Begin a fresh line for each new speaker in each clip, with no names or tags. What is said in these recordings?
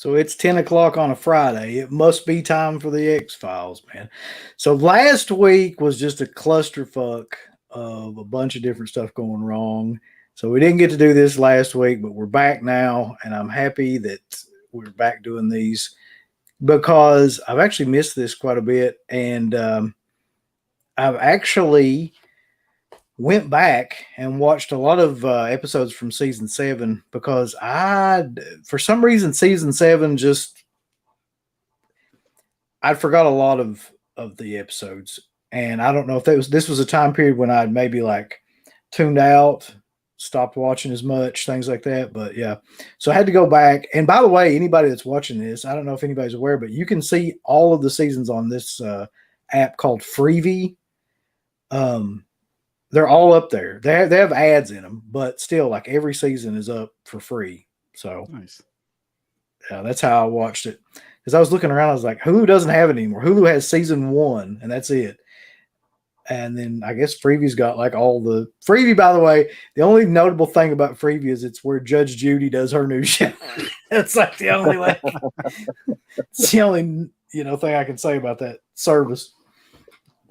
So it's 10 o'clock on a Friday. It must be time for the X-Files, man. So last week was just a clusterfuck of a bunch of different stuff going wrong. So we didn't get to do this last week, but we're back now, and I'm happy that we're back doing these because I've actually missed this quite a bit, and I've actually went back and watched a lot of episodes from season 7 because for some reason, season 7 just, I forgot a lot of the episodes. And I don't know if this was a time period when I'd maybe like tuned out, stopped watching as much, things like that. But yeah, so I had to go back. And by the way, anybody that's watching this, I don't know if anybody's aware, but you can see all of the seasons on this app called Freevee. They're all up there. They have ads in them, but still, like every season is up for free. So
nice.
Yeah, that's how I watched it. Because I was looking around, I was like, Hulu doesn't have it anymore. Hulu has season 1, and that's it. And then I guess Freevee's got like all the Freevee. By the way, the only notable thing about Freevee is it's where Judge Judy does her new show. That's like the only it's the only thing I can say about that service.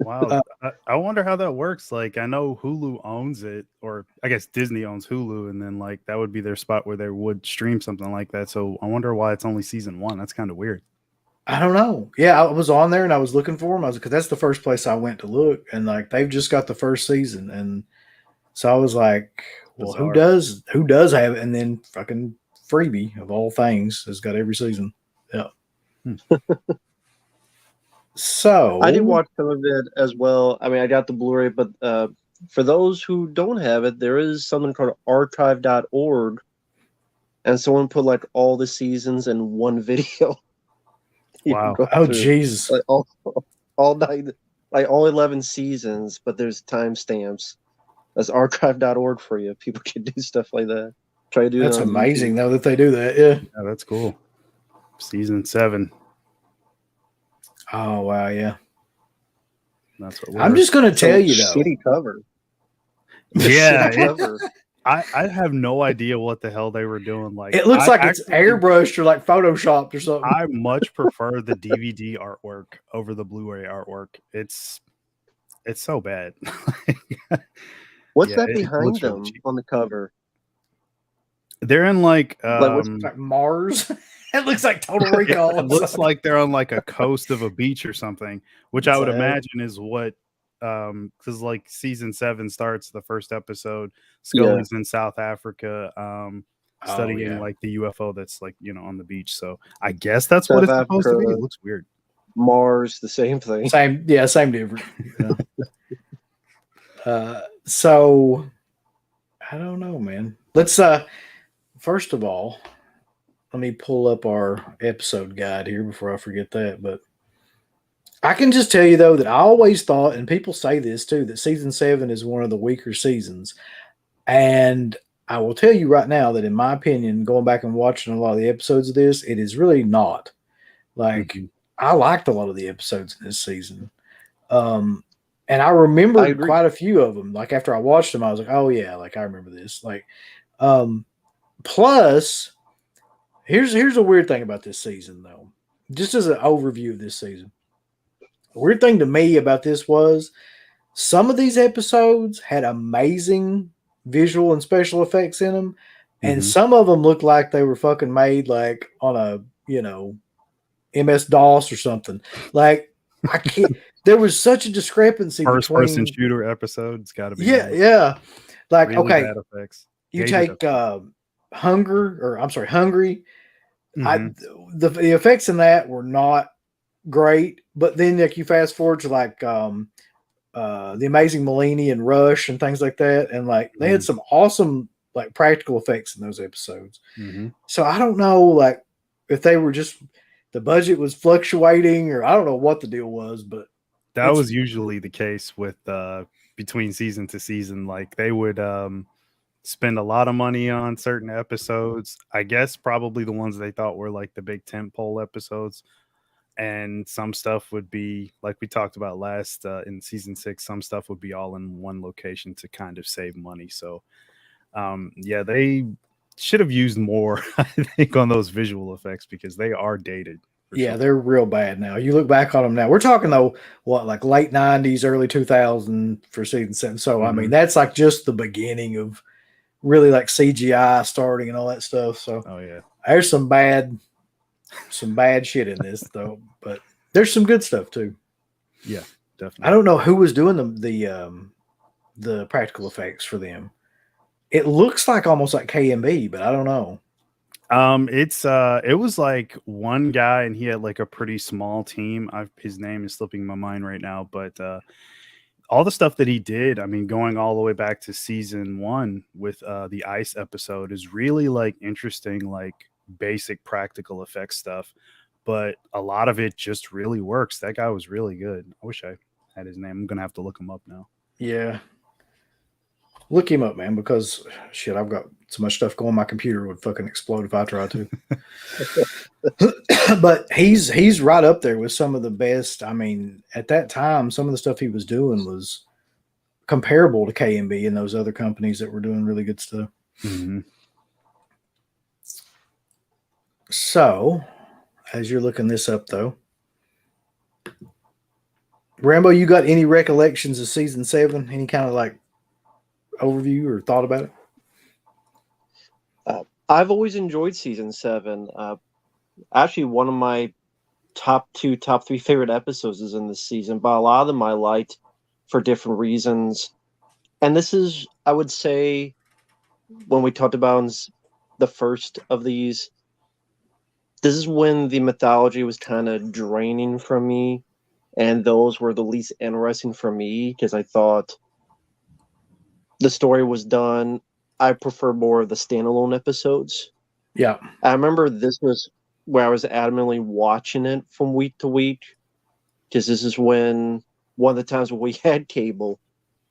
Wow. I wonder how that works. Like, I know Hulu owns it, or I guess Disney owns Hulu, and then like that would be their spot where they would stream something like that. So I wonder why it's only season 1. That's kind of weird.
I don't know. Yeah, I was on there and I was looking for them. I was because that's the first place I went to look, and like they've just got the first season, and so I was like, well,
Bizarre.
who does have it? And then fucking Freebie of all things has got every season. Yeah. So
I did watch some of it as well. I mean, I got the Blu-ray, but for those who don't have it, there is something called archive.org, and someone put like all the seasons in one video.
Wow.
Oh Jesus.
Like all 9, like all 11 seasons, but there's timestamps. That's archive.org for you. People can do stuff like that. Try to do
That's
that on
amazing
YouTube.
though that they do that. Yeah.
Yeah, that's cool. Season 7.
Oh wow, yeah.
That's what
I'm just gonna tell you though.
Shitty cover.
Yeah.
Shitty cover.
I have no idea what the hell they were doing. Like,
It looks like it's airbrushed or like photoshopped or something.
I much prefer the DVD artwork over the Blu-ray artwork. It's so bad.
What's that behind them on the cover?
They're in like
Mars. It looks like Total Recall.
It looks like they're on like a coast of a beach or something, which I would imagine is what because like season 7 starts the first episode. Scully's in South Africa studying like the UFO that's like on the beach. So I guess that's what it's supposed to be. It looks weird.
Mars, the same thing.
Same difference. So I don't know, man. Let's first of all, let me pull up our episode guide here before I forget that. But I can just tell you though that I always thought, and people say this too, that season 7 is one of the weaker seasons. And I will tell you right now that in my opinion, going back and watching a lot of the episodes of this, it is really not. Like I liked a lot of the episodes in this season. And I remember quite a few of them. Like after I watched them, I was like, oh yeah, like I remember this. Like plus here's a weird thing about this season though. Just as an overview of this season. The weird thing to me about this was some of these episodes had amazing visual and special effects in them, and some of them looked like they were fucking made like on a MS-DOS or something. Like I can't. There was such a discrepancy
First
between
person shooter episodes. Got to be
yeah. Like
really
okay,
bad effects.
You take Hungry. The effects in that were not great, but then like you fast forward to like the Amazing Maleeni and Rush and things like that, and like they had some awesome like practical effects in those episodes. So I don't know like if they were just the budget was fluctuating or I don't know what the deal was, but
that was usually the case with between season to season. Like they would spend a lot of money on certain episodes. I guess probably the ones they thought were like the big tentpole episodes. And some stuff would be like we talked about last in season 6. Some stuff would be all in one location to kind of save money. So, they should have used more, I think, on those visual effects because they are dated.
Yeah,
sure.
they're real bad now. You look back on them now. We're talking though, what, like late 90s, early 2000 for season 7. So I mean, that's like just the beginning of really like CGI starting and all that stuff. So
Oh yeah,
there's some bad shit in this though, but there's some good stuff too.
yeah, definitely.
I don't know who was doing the practical effects for them. It looks like almost like KMB, but I don't know.
It was like one guy and he had like a pretty small team. His name is slipping my mind right now, but all the stuff that he did, I mean, going all the way back to season 1 with the ice episode is really like interesting, like basic practical effects stuff, but a lot of it just really works. That guy was really good. I wish I had his name. I'm gonna have to look him up now.
Yeah. Look him up, man, because shit, I've got so much stuff going. My computer would fucking explode if I tried to. But he's right up there with some of the best. I mean, at that time, some of the stuff he was doing was comparable to KMB and those other companies that were doing really good stuff.
Mm-hmm.
So, as you're looking this up, though, Rambo, you got any recollections of season 7? Any kind of like overview or thought about it?
I've always enjoyed season 7. Actually, one of my top 3 favorite episodes is in this season, but a lot of them I liked for different reasons. And this is, I would say, when we talked about the first of these, this is when the mythology was kind of draining from me, and those were the least interesting for me because I thought the story was done. I prefer more of the standalone episodes.
Yeah.
I remember this was where I was adamantly watching it from week to week because this is when one of the times when we had cable.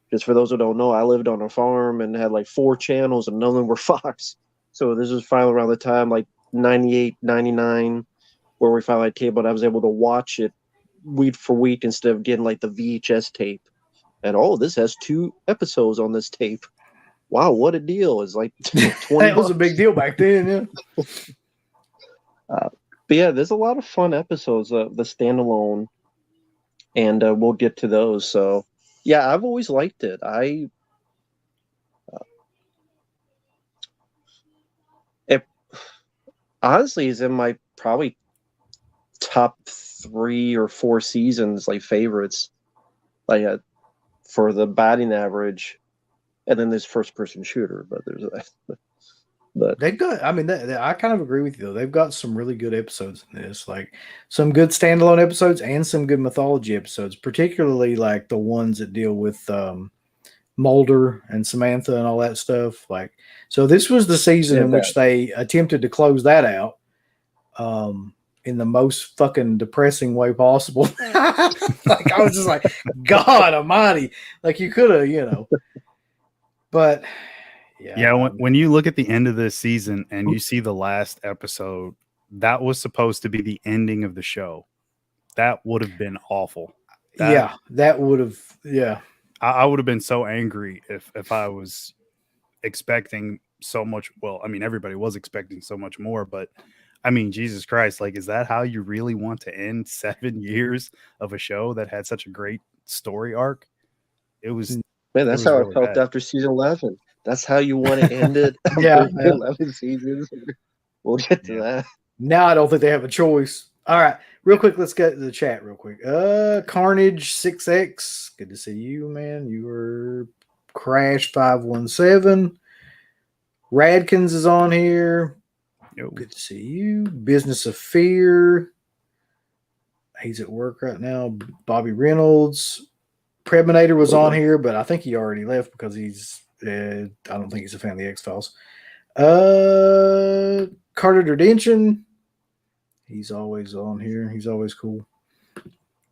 Because for those who don't know, I lived on a farm and had like 4 channels and none of them were Fox. So this was finally around the time like 98, 99, where we finally had cable and I was able to watch it week for week instead of getting like the VHS tape. And this has 2 episodes on this tape. Wow, what a deal. It's like 20
That was a big deal back then, yeah.
But yeah, there's a lot of fun episodes of the standalone, and we'll get to those. So yeah, I've always liked it. It honestly is in my probably top 3 or 4 seasons, like favorites, like for the batting average. And then there's first person shooter, but there's but
They've got, I mean, I kind of agree with you, though. They've got some really good episodes in this, like some good standalone episodes and some good mythology episodes, particularly like the ones that deal with Mulder and Samantha and all that stuff. Like, so this was the season in which they attempted to close that out in the most fucking depressing way possible. Like, I was just like, God almighty. Like, you could have, but
yeah, when you look at the end of this season and you see the last episode, that was supposed to be the ending of the show. That would have been awful.
That would have, yeah.
I would have been so angry if I was expecting so much. Well, I mean, everybody was expecting so much more, but I mean, Jesus Christ, like, is that how you really want to end 7 years of a show that had such a great story arc? It was,
man, that's how really I felt bad after season 11. That's how you want to end it.
Yeah,
11 seasons. We'll get to that.
Now I don't think they have a choice. All right, real quick, let's get to the chat real quick. Carnage 6X, good to see you, man. You were Crash 517. Radkins is on here. Good to see you. Business of Fear. He's at work right now. Bobby Reynolds. Preminator was on here, but I think he already left because he's I don't think he's a fan of the X-Files. Carter Derdention. He's always on here. He's always cool.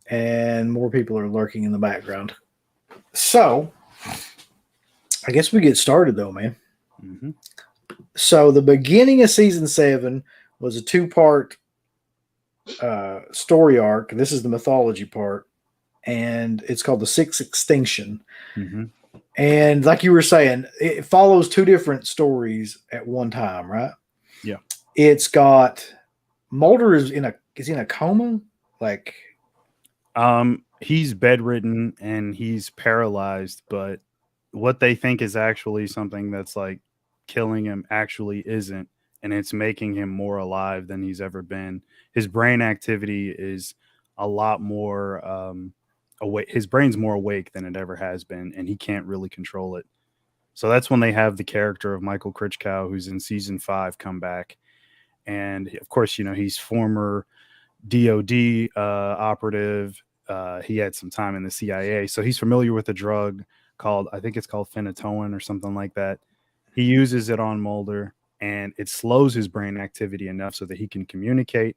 And more people are lurking in the background. So, I guess we get started though, man.
Mm-hmm.
So, the beginning of season 7 was a 2-part story arc. This is the mythology part. And it's called The Sixth Extinction.
Mm-hmm.
And like you were saying, it follows two different stories at one time, right?
Yeah.
It's got Mulder is in a coma, like
he's bedridden and he's paralyzed, but what they think is actually something that's like killing him actually isn't, and it's making him more alive than he's ever been. His brain activity is a lot more awake. His brain's more awake than it ever has been, and he can't really control it. So that's when they have the character of Michael Krichkow, who's in season 5, come back. And of course, he's former DOD operative. He had some time in the CIA, so he's familiar with a drug I think it's called phenytoin or something like that. He uses it on Mulder, and it slows his brain activity enough so that he can communicate.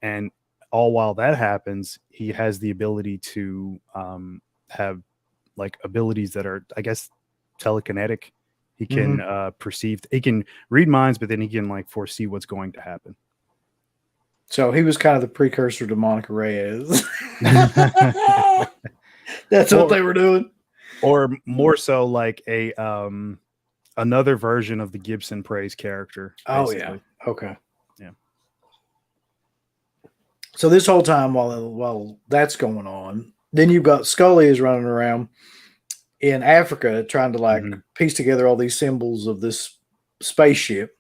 And all while that happens, he has the ability to have like abilities that are, I guess, telekinetic. He can perceive, he can read minds, but then he can like foresee what's going to happen.
So he was kind of the precursor to Monica Reyes. That's what they were doing.
Or more so like a another version of the Gibson Praise character. Basically.
Oh yeah. Okay.
Yeah.
So this whole time while that's going on, then you've got Scully is running around in Africa trying to piece together all these symbols of this spaceship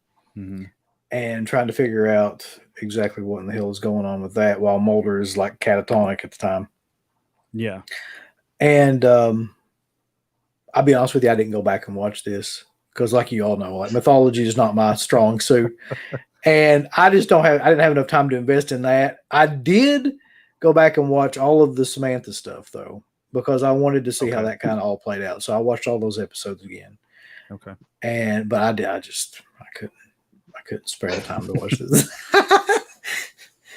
and trying to figure out exactly what in the hell is going on with that, while Mulder is like catatonic at the time.
Yeah.
And I'll be honest with you, I didn't go back and watch this because, like you all know, like mythology is not my strong suit, and I didn't have enough time to invest in that. I did go back and watch all of the Samantha stuff though, because I wanted to see how that kind of all played out. So I watched all those episodes again.
Okay.
But I couldn't spare the time to watch this.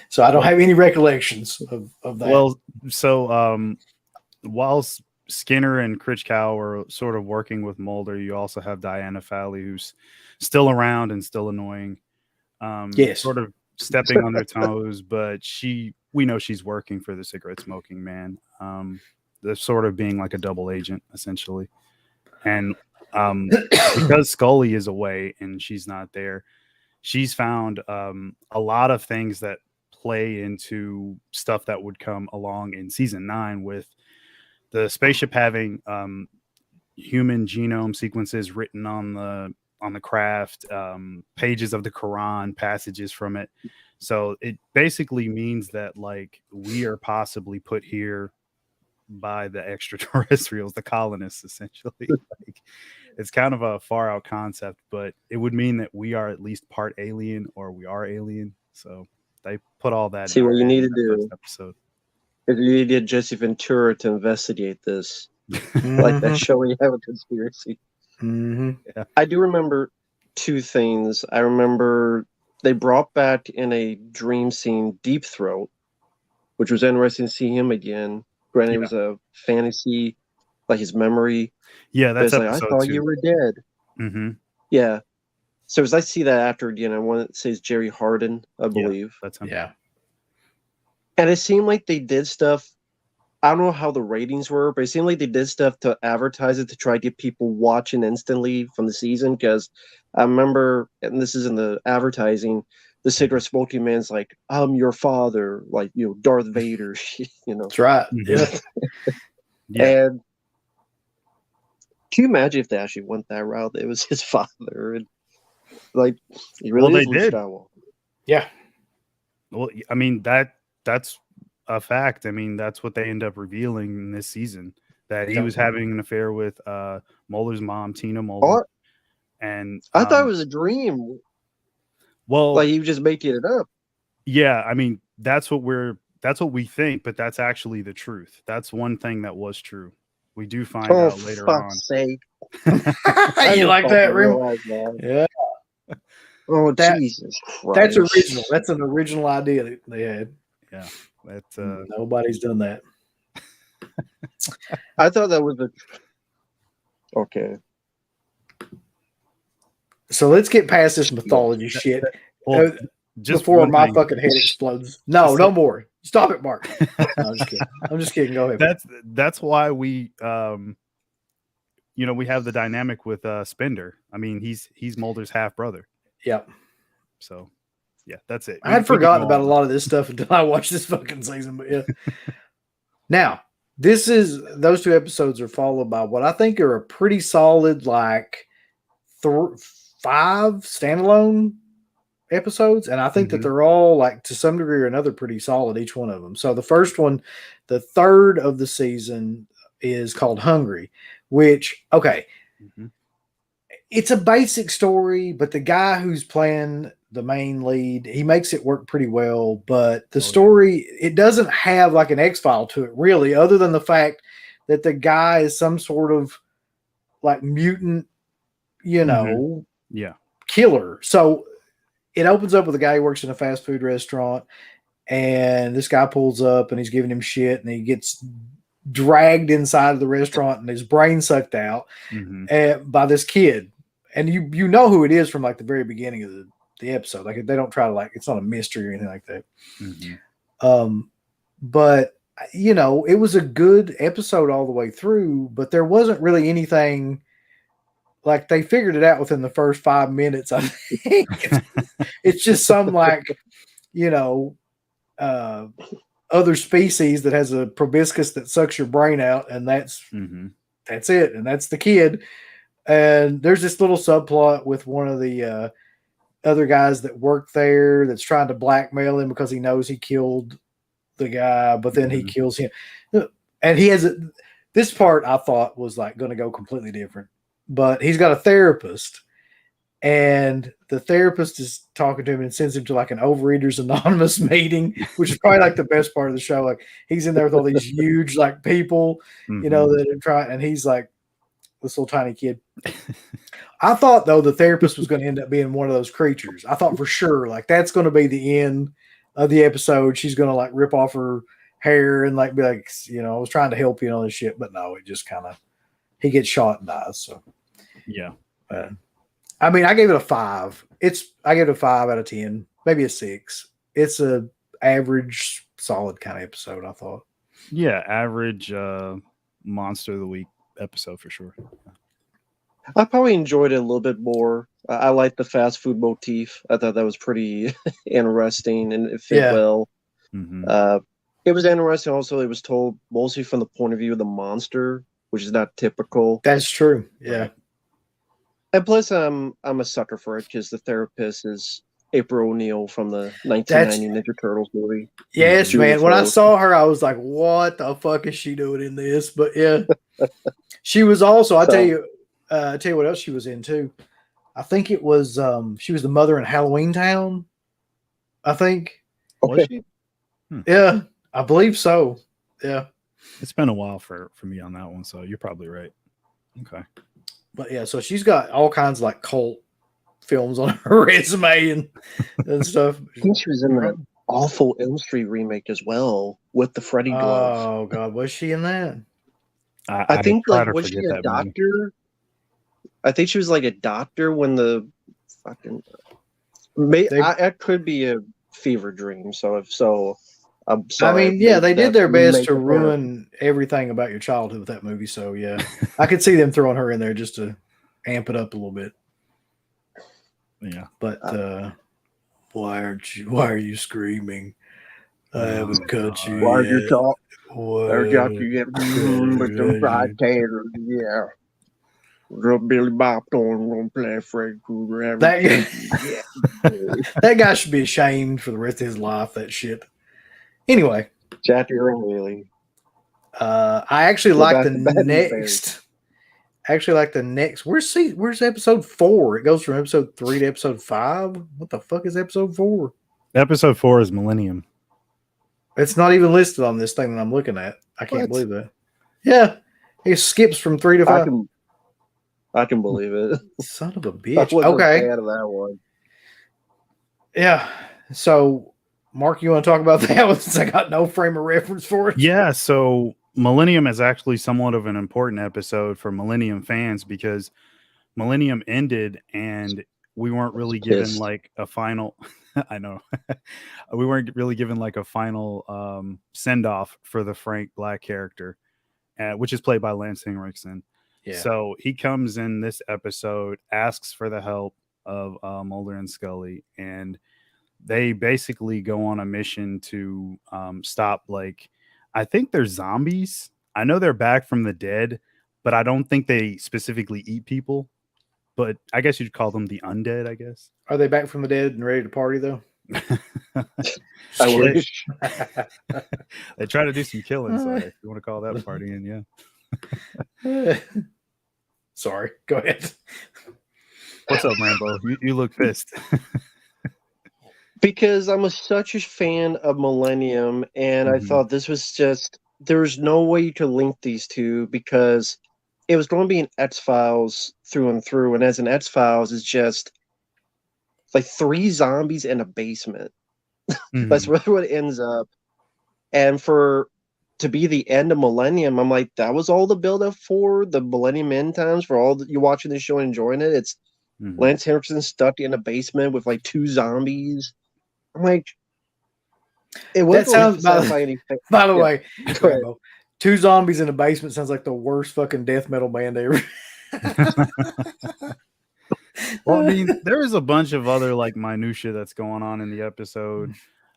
So I don't have any recollections of that.
Well, so while Skinner and Krichkow are sort of working with Mulder, you also have Diana Fowley, who's still around and still annoying.
Yes.
Sort of stepping on their toes, but we know she's working for the cigarette smoking man. They're sort of being like a double agent, essentially. And because Scully is away and she's not there, she's found a lot of things that play into stuff that would come along in season 9 with the spaceship having human genome sequences written on the craft, pages of the Quran, passages from it. So it basically means that like we are possibly put here by the extraterrestrials, the colonists, essentially. Like, it's kind of a far out concept, but it would mean that we are at least part alien or we are alien. So they put all that.
See what you need to do.
Episode.
If you need to get Jesse Ventura to investigate this, like that show where you have a conspiracy.
Yeah.
I do remember 2 things. I remember they brought back in a dream scene Deep Throat, which was interesting to see him again. Granted, it was a fantasy, like his memory.
Yeah, that's
like, I thought 2. You were dead. Yeah. So as I see that after again, I want to say it's Jerry Hardin, I believe.
That's him.
Yeah.
And it seemed like they did stuff. I don't know how the ratings were, but it seemed like they did stuff to advertise it to try to get people watching instantly from the season. Because I remember, and this is in the advertising, the cigarette smoking man's like, "I'm your father," like Darth Vader.
That's right. Yeah.
And can you imagine if they actually went that route? It was his father, and like he really is Luke Skywalker.
Yeah.
Well, I mean that's a fact. I mean, that's what they end up revealing in this season, that he was having an affair with Mulder's mom, Tina Mulder. And
I thought it was a dream.
Well,
like he was just making it up.
Yeah, I mean, that's what we think, but that's actually the truth. That's one thing that was true. We do find out later on.
For fuck's sake.
You like that, Rim? Yeah.
Oh, Jesus Christ.
That's original. That's an original idea that they had.
Yeah. That's
nobody's done that.
I thought that was okay. So
let's get past this mythology shit.
Well, just
before my fucking head explodes. No more. Stop it, Mark. No, I'm just kidding. Go ahead.
That's why we we have the dynamic with Spender. I mean, he's Mulder's half brother.
Yep.
So yeah, that's it.
I had forgotten about a lot of this stuff until I watched this fucking season. But yeah. Now, those 2 episodes are followed by what I think are a pretty solid, like 5 standalone episodes. And I think that they're all, like, to some degree or another, pretty solid, each one of them. So the first one, the 3rd of the season, is called Hungry, which, okay, it's a basic story, but the guy who's playing the main lead, he makes it work pretty well. But the story, it doesn't have like an X-File to it, really, other than the fact that the guy is some sort of like mutant, killer. So it opens up with a guy who works in a fast food restaurant, and this guy pulls up and he's giving him shit, and he gets dragged inside of the restaurant and his brain sucked out by this kid. And you know who it is from like the very beginning of the episode. Like, they don't try to, like, it's not a mystery or anything like that. But it was a good episode all the way through, but there wasn't really anything, like, they figured it out within the first 5 minutes. I think it's just some, like, other species that has a proboscis that sucks your brain out, and that's it, and that's the kid. And there's this little subplot with one of the other guys that work there that's trying to blackmail him because he knows he killed the guy, but then he kills him. And he has this part I thought was like going to go completely different, but he's got a therapist, and the therapist is talking to him and sends him to like an Overeaters Anonymous meeting, which is probably like the best part of the show. Like, he's in there with all these huge like people, that are trying, and he's like this little tiny kid. I thought, though, the therapist was going to end up being one of those creatures. I thought for sure, like, that's going to be the end of the episode. She's going to like rip off her hair and like be like, I was trying to help you and all this shit. But no, it just kind of, he gets shot and dies. So
yeah.
I mean, I gave it a 5. I gave it a 5 out of 10, maybe a 6. It's a average, solid kind of episode, I thought.
Yeah, average monster of the week episode for sure.
I probably enjoyed it a little bit more. I like the fast food motif. I thought that was pretty interesting, and it fit well. It was interesting. Also, it was told mostly from the point of view of the monster, which is not typical.
That's true. Yeah.
And plus, I'm a sucker for it because the therapist is April O'Neil from the 1990 Ninja Turtles movie.
Yes, man. When I saw her, I was like, what the fuck is she doing in this? But yeah, she was also, I'll tell you what else she was in too. I think it was, she was the mother in Halloween Town. I think.
Okay.
Was she?
Yeah, I believe so. Yeah.
It's been a while for me on that one, so you're probably right. Okay.
But yeah, so she's got all kinds of like cult films on her resume and stuff.
I think she was in the awful Elm Street remake as well with the Freddy glove.
Oh God, was she in that?
I think, like, was she a doctor? I think she was like a doctor when the fucking. I could be a fever dream. So if so, I'm sorry.
I mean, yeah, they did their best to ruin everything about your childhood with that movie. So yeah, I could see them throwing her in there just to amp it up a little bit.
Yeah,
but why are you screaming? I haven't cut you.
Why are
yet.
you talking?
What?
Got you yet with them fried taters? Yeah. Billy Bob Thorne gonna play Fred Krueger.
That guy should be ashamed for the rest of his life. That shit. Anyway,
Jackie really.
I actually like the next. Actually, like the next. Where's episode 4? It goes from episode 3 to episode 5. What the fuck is episode 4?
Episode 4 is Millennium.
It's not even listed on this thing that I'm looking at. I can't believe that. Yeah, it skips from 3 to 5.
I can believe it.
Son of a bitch. Okay.
Out of that one.
Yeah. So, Mark, you want to talk about that one since I got no frame of reference for it?
Yeah. So, Millennium is actually somewhat of an important episode for Millennium fans because Millennium ended and we weren't really given like a final. I know we weren't really given like a final send off for the Frank Black character, which is played by Lance Henriksen.
Yeah.
So he comes in this episode, asks for the help of Mulder and Scully, and they basically go on a mission to stop, like, I think they're zombies. I know they're back from the dead, but I don't think they specifically eat people. But I guess you'd call them the undead, I guess.
Are they back from the dead and ready to party though?
I wish.
They try to do some killing, so if you want to call that partying, yeah.
Sorry, go ahead.
What's up, Rambo? You look pissed.
Because I'm such a fan of Millennium, and I
Mhm.
thought this was just there's no way you could link these two because it was going to be an X-Files through and through, and as an X-Files, it's just like 3 zombies in a basement. That's
Mhm.
really what it ends up. And for to be the end of Millennium, I'm like, that was all the build up for the Millennium end times for all you watching this show and enjoying it. It's
Mhm.
Lance Henriksen stuck in a basement with like 2 zombies. I'm like, it
That
wasn't
sounds,
satisfy any.
by the
Yeah.
way,
Go ahead.
Rambo, 2 zombies in a basement sounds like the worst fucking death metal band ever.
Well, I mean, there is a bunch of other like minutia that's going on in the episode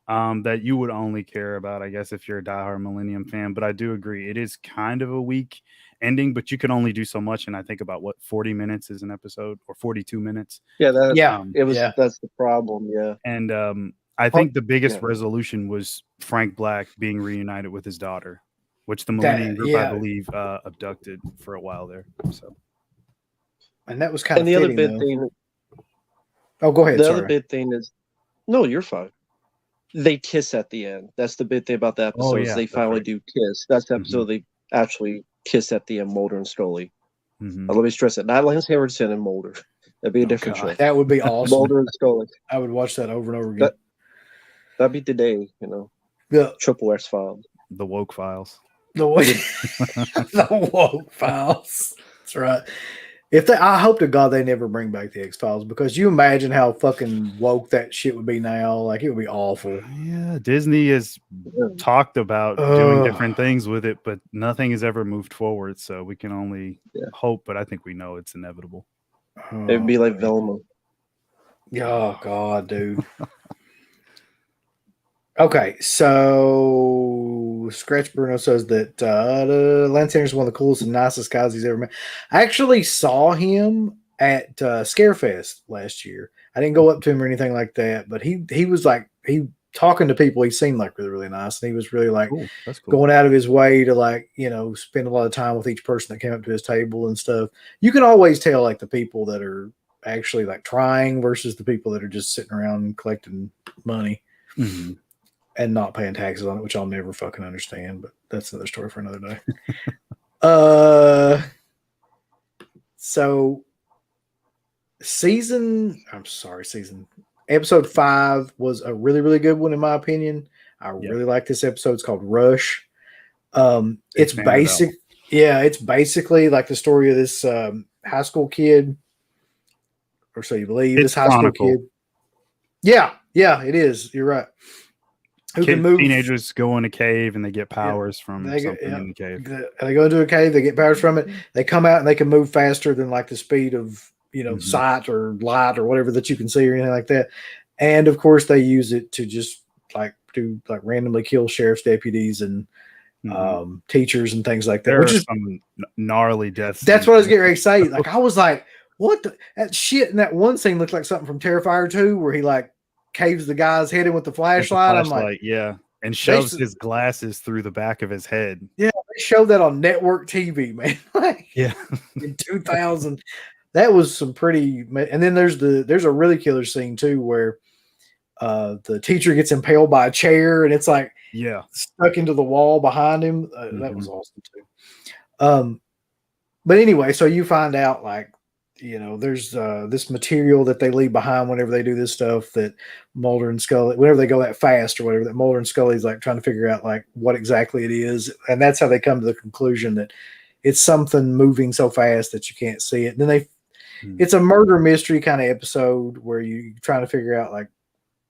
that you would only care about, I guess, if you're a diehard Millennium fan. But I do agree, it is kind of a weak ending, but you can only do so much. And I think about 40 minutes is an episode, or 42 minutes.
Yeah, that
Yeah,
it was.
yeah.
That's the problem. Yeah,
And I think the biggest
yeah.
resolution was Frank Black being reunited with his daughter, which the Millennium Group, I
yeah.
believe, abducted for a while there. So,
And that was kind
And
of
the other
fitting,
big
though.
thing,
Oh, go ahead.
the
Sorry.
other big thing is, no, you're fine. They kiss at the end. That's the big thing about the episode.
yeah,
Is they
that's
finally
right.
do kiss. That's the
Mhm.
episode they actually kiss at the end. Mulder and Scully.
Mhm.
Let me stress it. Not Lance Henriksen and Mulder. That'd be a different show.
That would be awesome.
Mulder and Scully.
I would watch that over and over again.
That'd be today. You know,
Yeah.
Triple X Files.
The woke files.
The woke files. That's right. I hope to God they never bring back the X Files, because you imagine how fucking woke that shit would be now. Like, it would be awful.
Yeah, Disney has talked about doing different things with it, but nothing has ever moved forward. So we can only hope, but I think we know it's inevitable.
It'd be like Velma.
Oh God, dude. Okay, so Scratch Bruno says that Lance Henriksen is one of the coolest and nicest guys he's ever met. I actually saw him at Scarefest last year. I didn't go up to him or anything like that, but he was like, he talking to people. He seemed like really, really nice, and he was really like
That's cool.
going out of his way to, like, you know, spend a lot of time with each person that came up to his table and stuff. You can always tell, like, the people that are actually like trying versus the people that are just sitting around collecting money.
Mm-hmm.
And not paying taxes on it, which I'll never fucking understand, but that's another story for another day. So episode 5 was a really, really good one in my opinion. I really like this episode. It's called Rush. It's basically like the story of this high school kid, or so you believe.
It's
this high school kid. Yeah, it is. You're right.
Teenagers go in a cave and they get powers from something in the cave.
They go into a cave, they get powers from it. They come out and they can move faster than like the speed of, you know, sight or light or whatever that you can see or anything like that. And of course, they use it to just like do like randomly kill sheriff's deputies and teachers and things like that.
Which is some gnarly deaths.
That's what I was getting ready to say. Like, I was like, what that shit in that one scene looked like something from Terrifier 2 where he like caves the guy's head in with the flashlight. I'm like,
yeah, and shoves his glasses through the back of his head.
Yeah, they showed that on network TV, man. Like,
yeah,
in 2000, that was some pretty. And then there's a really killer scene too where the teacher gets impaled by a chair and it's like stuck into the wall behind him. That was awesome too. But anyway, so you find out, like, you know, there's this material that they leave behind whenever they do this stuff that Mulder and Scully, whenever they go that fast or whatever, that Mulder and Scully's like trying to figure out like what exactly it is. And that's how they come to the conclusion that it's something moving so fast that you can't see it. And then it's a murder mystery kind of episode where you're trying to figure out, like,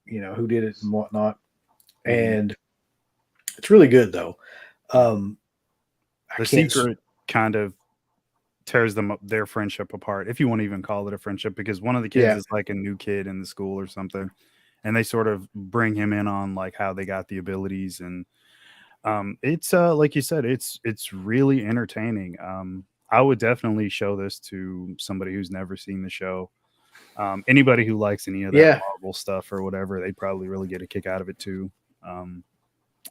you know, who did it and whatnot. And it's really good though.
The secret kind of tears their friendship apart, if you want to even call it a friendship, because one of the kids
Yeah.
is like a new kid in the school or something, and they sort of bring him in on like how they got the abilities, and it's like you said, it's really entertaining. I would definitely show this to somebody who's never seen the show. Anybody who likes any of that
Yeah.
Marvel stuff or whatever, they'd probably really get a kick out of it too.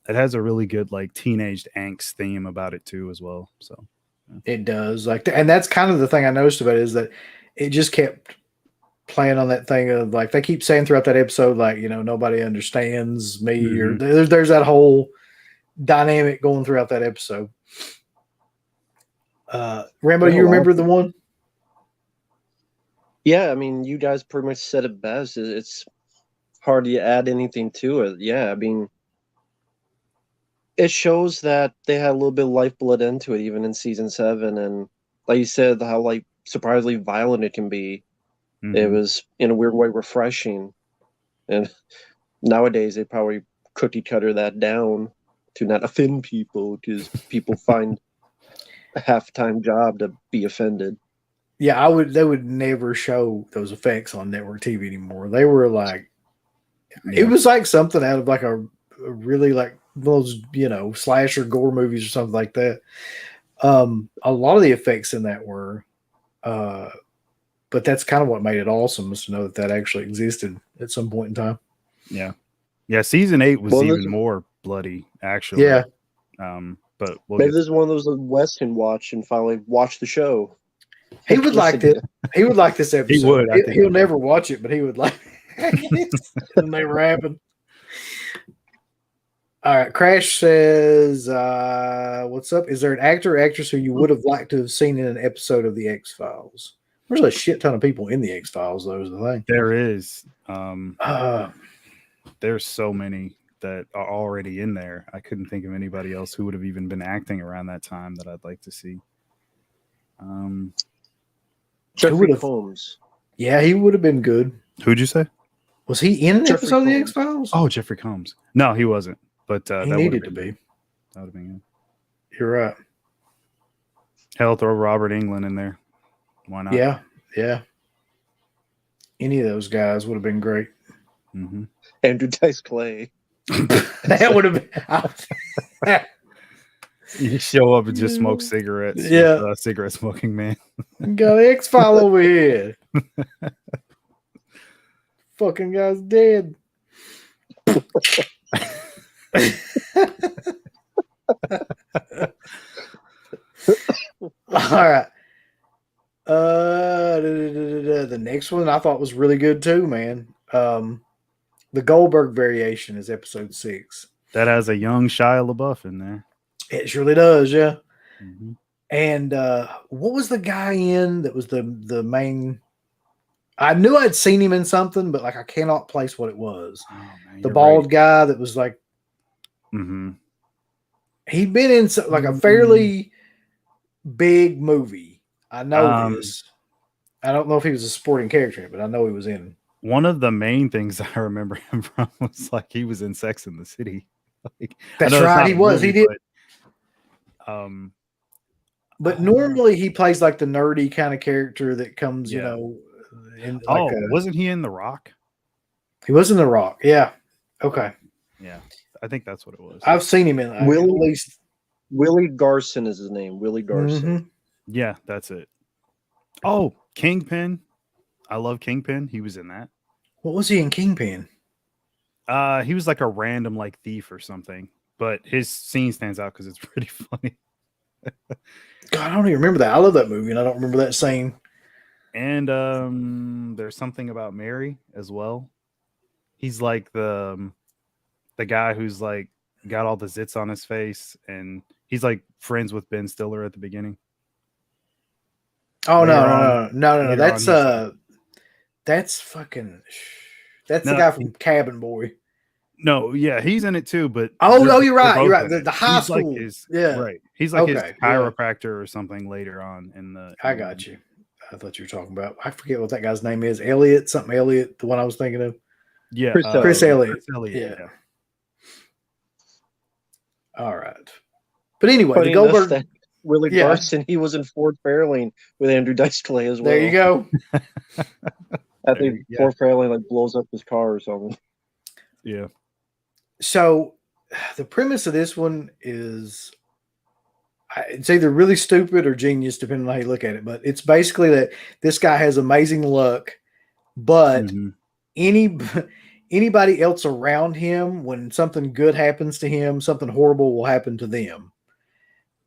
It has a really good like teenage angst theme about it too as well. So
It does, like, and that's kind of the thing I noticed about it, is that it just kept playing on that thing of like they keep saying throughout that episode, like, you know, nobody understands me, or there's that whole dynamic going throughout that episode. Rambo, you remember the one?
Yeah, I mean, you guys pretty much said it best. It's hard to add anything to it. Yeah, I mean, it shows that they had a little bit of lifeblood into it, even in season 7, and like you said, how like surprisingly violent it can be. It was in a weird way refreshing, and nowadays they probably cookie cutter that down to not offend people, because people find a half-time job to be offended.
Yeah, they would never show those effects on network TV anymore. They were like, it was like something out of like a really like those, you know, slasher gore movies or something like that. A lot of the effects in that were, but that's kind of what made it awesome, is to know that actually existed at some point in time.
Yeah. Season 8 was even more bloody, actually.
Yeah.
But
maybe this is one of those Wes can watch and finally watch the show.
He would like this. He would like this episode.
He would. I think
He'll never watch it, but he would like it. It'll never happen. All right. Crash says, what's up? Is there an actor or actress who you would have liked to have seen in an episode of The X-Files? There's a shit ton of people in The X-Files, though, is the thing.
There is. There's so many that are already in there. I couldn't think of anybody else who would have even been acting around that time that I'd like to see.
Jeffrey Combs.
Yeah, he would have been good.
Who'd you say?
Was he in an episode of The X-Files?
Oh, Jeffrey Combs. No, he wasn't. But
he needed to be.
That would have been good.
You're right.
Hell, throw Robert Englund in there. Why not?
Yeah. Any of those guys would have been great.
Andrew Dice Clay.
That would have been.
You show up and just smoke cigarettes.
Yeah.
With, cigarette smoking man.
Got an X-File over here. Fucking guy's dead. All right. The next one I thought was really good too, man. The Goldberg variation is episode 6.
That has a young Shia LaBeouf in there.
It surely does, yeah. And what was the guy in that was the main? I knew I'd seen him in something, but like I cannot place what it was.
Oh, man,
the bald guy that was like, he'd been in like a fairly big movie. I know this. I don't know if he was a supporting character, but I know he was in.
One of the main things I remember him from was like he was in Sex in the City. Like,
that's right, he was. He did.
But
normally he plays like the nerdy kind of character that comes, you know. In like
wasn't he in The Rock?
He was in The Rock. Yeah. Okay.
Yeah, I think that's what it was.
I've seen him in at least.
Willie Garson is his name. Willie Garson.
Yeah, that's it. Oh, Kingpin. I love Kingpin. He was in that.
What was he in Kingpin?
He was like a random like thief or something, but his scene stands out because it's pretty funny.
God, I don't even remember that. I love that movie, and I don't remember that scene.
And there's something about Mary as well. He's like the guy who's like got all the zits on his face, and he's like friends with Ben Stiller at the beginning.
Oh no! That's fucking. That's the guy from Cabin Boy.
No, yeah, he's in it too. But
you're right. You're right. The high school.
Like right. He's like his chiropractor or something later on in the.
I got you. I thought you were talking about. I forget what that guy's name is. Elliot, something Elliot. The one I was thinking of.
Yeah,
Chris Elliott.
Yeah.
All right. But anyway, the Goldberg.
Willard
Yeah.
Garson. He was in Ford Fairlane with Andrew Dice Clay as well.
There you go.
I think
Yeah.
Ford Fairlane like blows up his car or something.
Yeah.
So the premise of this one is it's either really stupid or genius, depending on how you look at it. But it's basically that this guy has amazing luck, but
Mhm.
anybody else around him, when something good happens to him, something horrible will happen to them.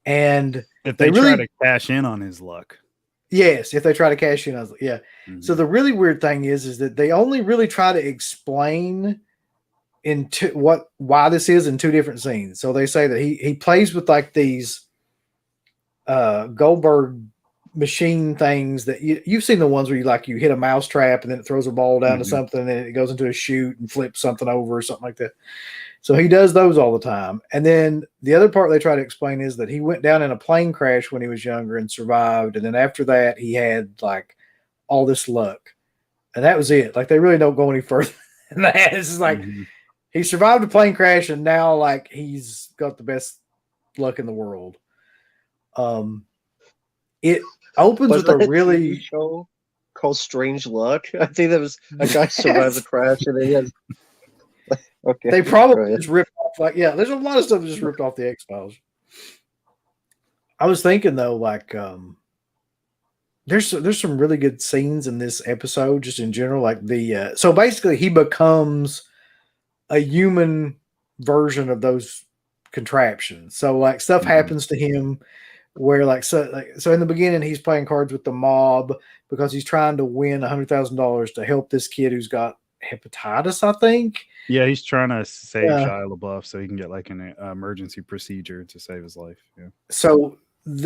And
If
they
they try
really
to cash in on his luck.
yes, if they try to cash in, I was like, yeah. So
Mhm.
the really weird thing is that they only really try to explain why this is in two different scenes. So they say that he plays with like these Goldberg machine things that you've seen the ones where you hit a mouse trap and then it throws a ball down to
Mhm.
something and then it goes into a chute and flips something over or something like that. So he does those all the time. And then the other part they try to explain is that he went down in a plane crash when he was younger and survived. And then after that, he had like all this luck. And that was it. Like they really don't go any further than that. It's just like
Mhm.
he survived a plane crash and now like he's got the best luck in the world. It opens
Was
with a
that a TV
really
show called Strange Luck? I think that was a guy survives a crash and then he has. Okay,
they
go
probably
ahead.
just ripped off there's a lot of stuff that just ripped off the X-Files. I was thinking though, like there's some really good scenes in this episode just in general. Like so basically he becomes a human version of those contraptions. So like stuff
Mhm.
happens to him where so in the beginning he's playing cards with the mob because he's trying to win $100,000 to help this kid who's got hepatitis, I think.
Yeah, he's trying to save
Yeah.
Shia LaBeouf so he can get like an emergency procedure to save his life. Yeah.
So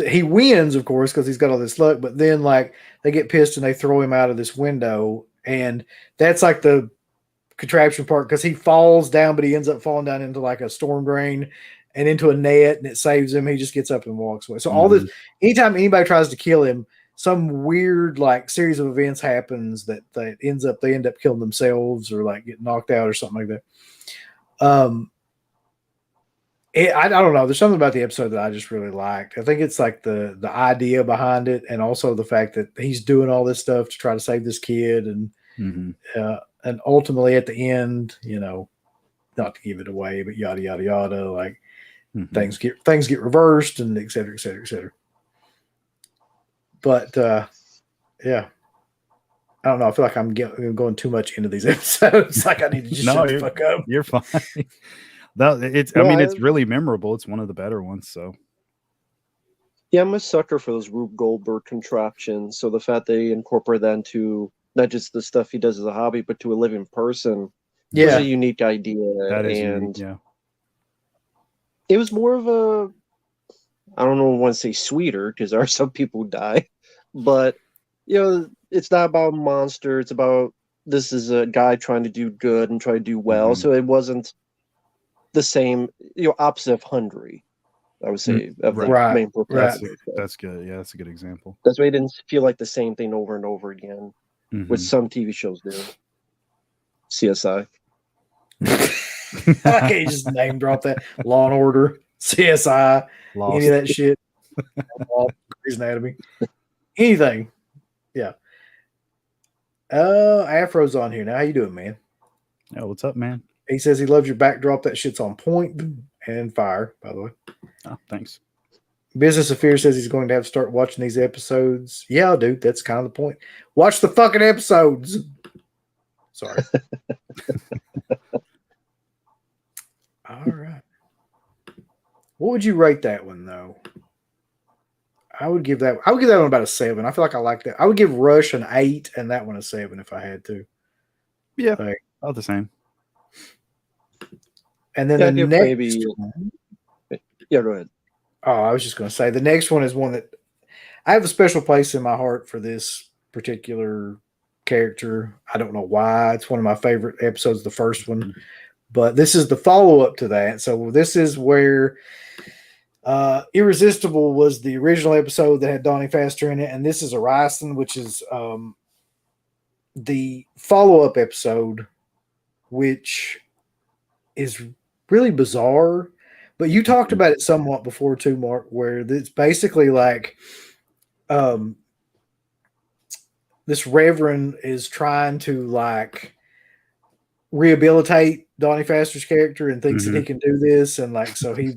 he wins, of course, because he's got all this luck. But then, like, they get pissed and they throw him out of this window, and that's like the contraption part because he falls down, but he ends up falling down into like a storm drain and into a net, and it saves him. He just gets up and walks away. So all this, anytime anybody tries to kill him, some weird like series of events happens that they end up killing themselves or like get knocked out or something like that. I don't know. There's something about the episode that I just really liked. I think it's like the idea behind it, and also the fact that he's doing all this stuff to try to save this kid, and ultimately at the end, not to give it away, but yada yada yada, like things get reversed and et cetera, et cetera, et cetera. But yeah, I don't know. I feel like I'm going too much into these episodes. Like I need to just shut the fuck up.
You're fine. It's really memorable. It's one of the better ones. So
yeah, I'm a sucker for those Rube Goldberg contraptions. So the fact that they incorporate that into not just the stuff he does as a hobby, but to a living person was a unique idea.
That is
and
unique, yeah.
It was more of a, I don't know, want to say sweeter because there are some people who die, but it's not about a monster. It's about this is a guy trying to do good and try to do well. So it wasn't the same, opposite of Hundry, I would say, of the main protagonist.
That's good. Yeah, that's a good example.
That's why it didn't feel like the same thing over and over again, which some TV shows do. CSI.
I can't just name drop that. Law and Order, CSI,
Lost.
any of that shit. Grey's Anatomy, anything. Yeah. Afro's on here now. How you doing, man?
Oh, what's up, man?
He says he loves your backdrop. That shit's on point and fire, by the way.
Oh, thanks.
Business Affairs says he's going to have to start watching these episodes. Yeah, dude, that's kind of the point. Watch the fucking episodes. Sorry. All right. What would you rate that one, though? I would give that one about a 7. I feel like I like that. I would give Rush an 8 and that one a 7 if I had to.
Yeah, all the same.
And then the next
one. Yeah, go ahead.
Oh, I was just going to say the next one is one that I have a special place in my heart for this particular character. I don't know why. It's one of my favorite episodes, the first one. But this is the follow-up to that. So this is where Irresistible was the original episode that had Donnie Pfaster in it, and this is Orison, which is the follow-up episode, which is really bizarre. But you talked about it somewhat before too, Mark, where it's basically like this reverend is trying to like rehabilitate Donnie Pfaster's character and thinks that he can do this, and like so he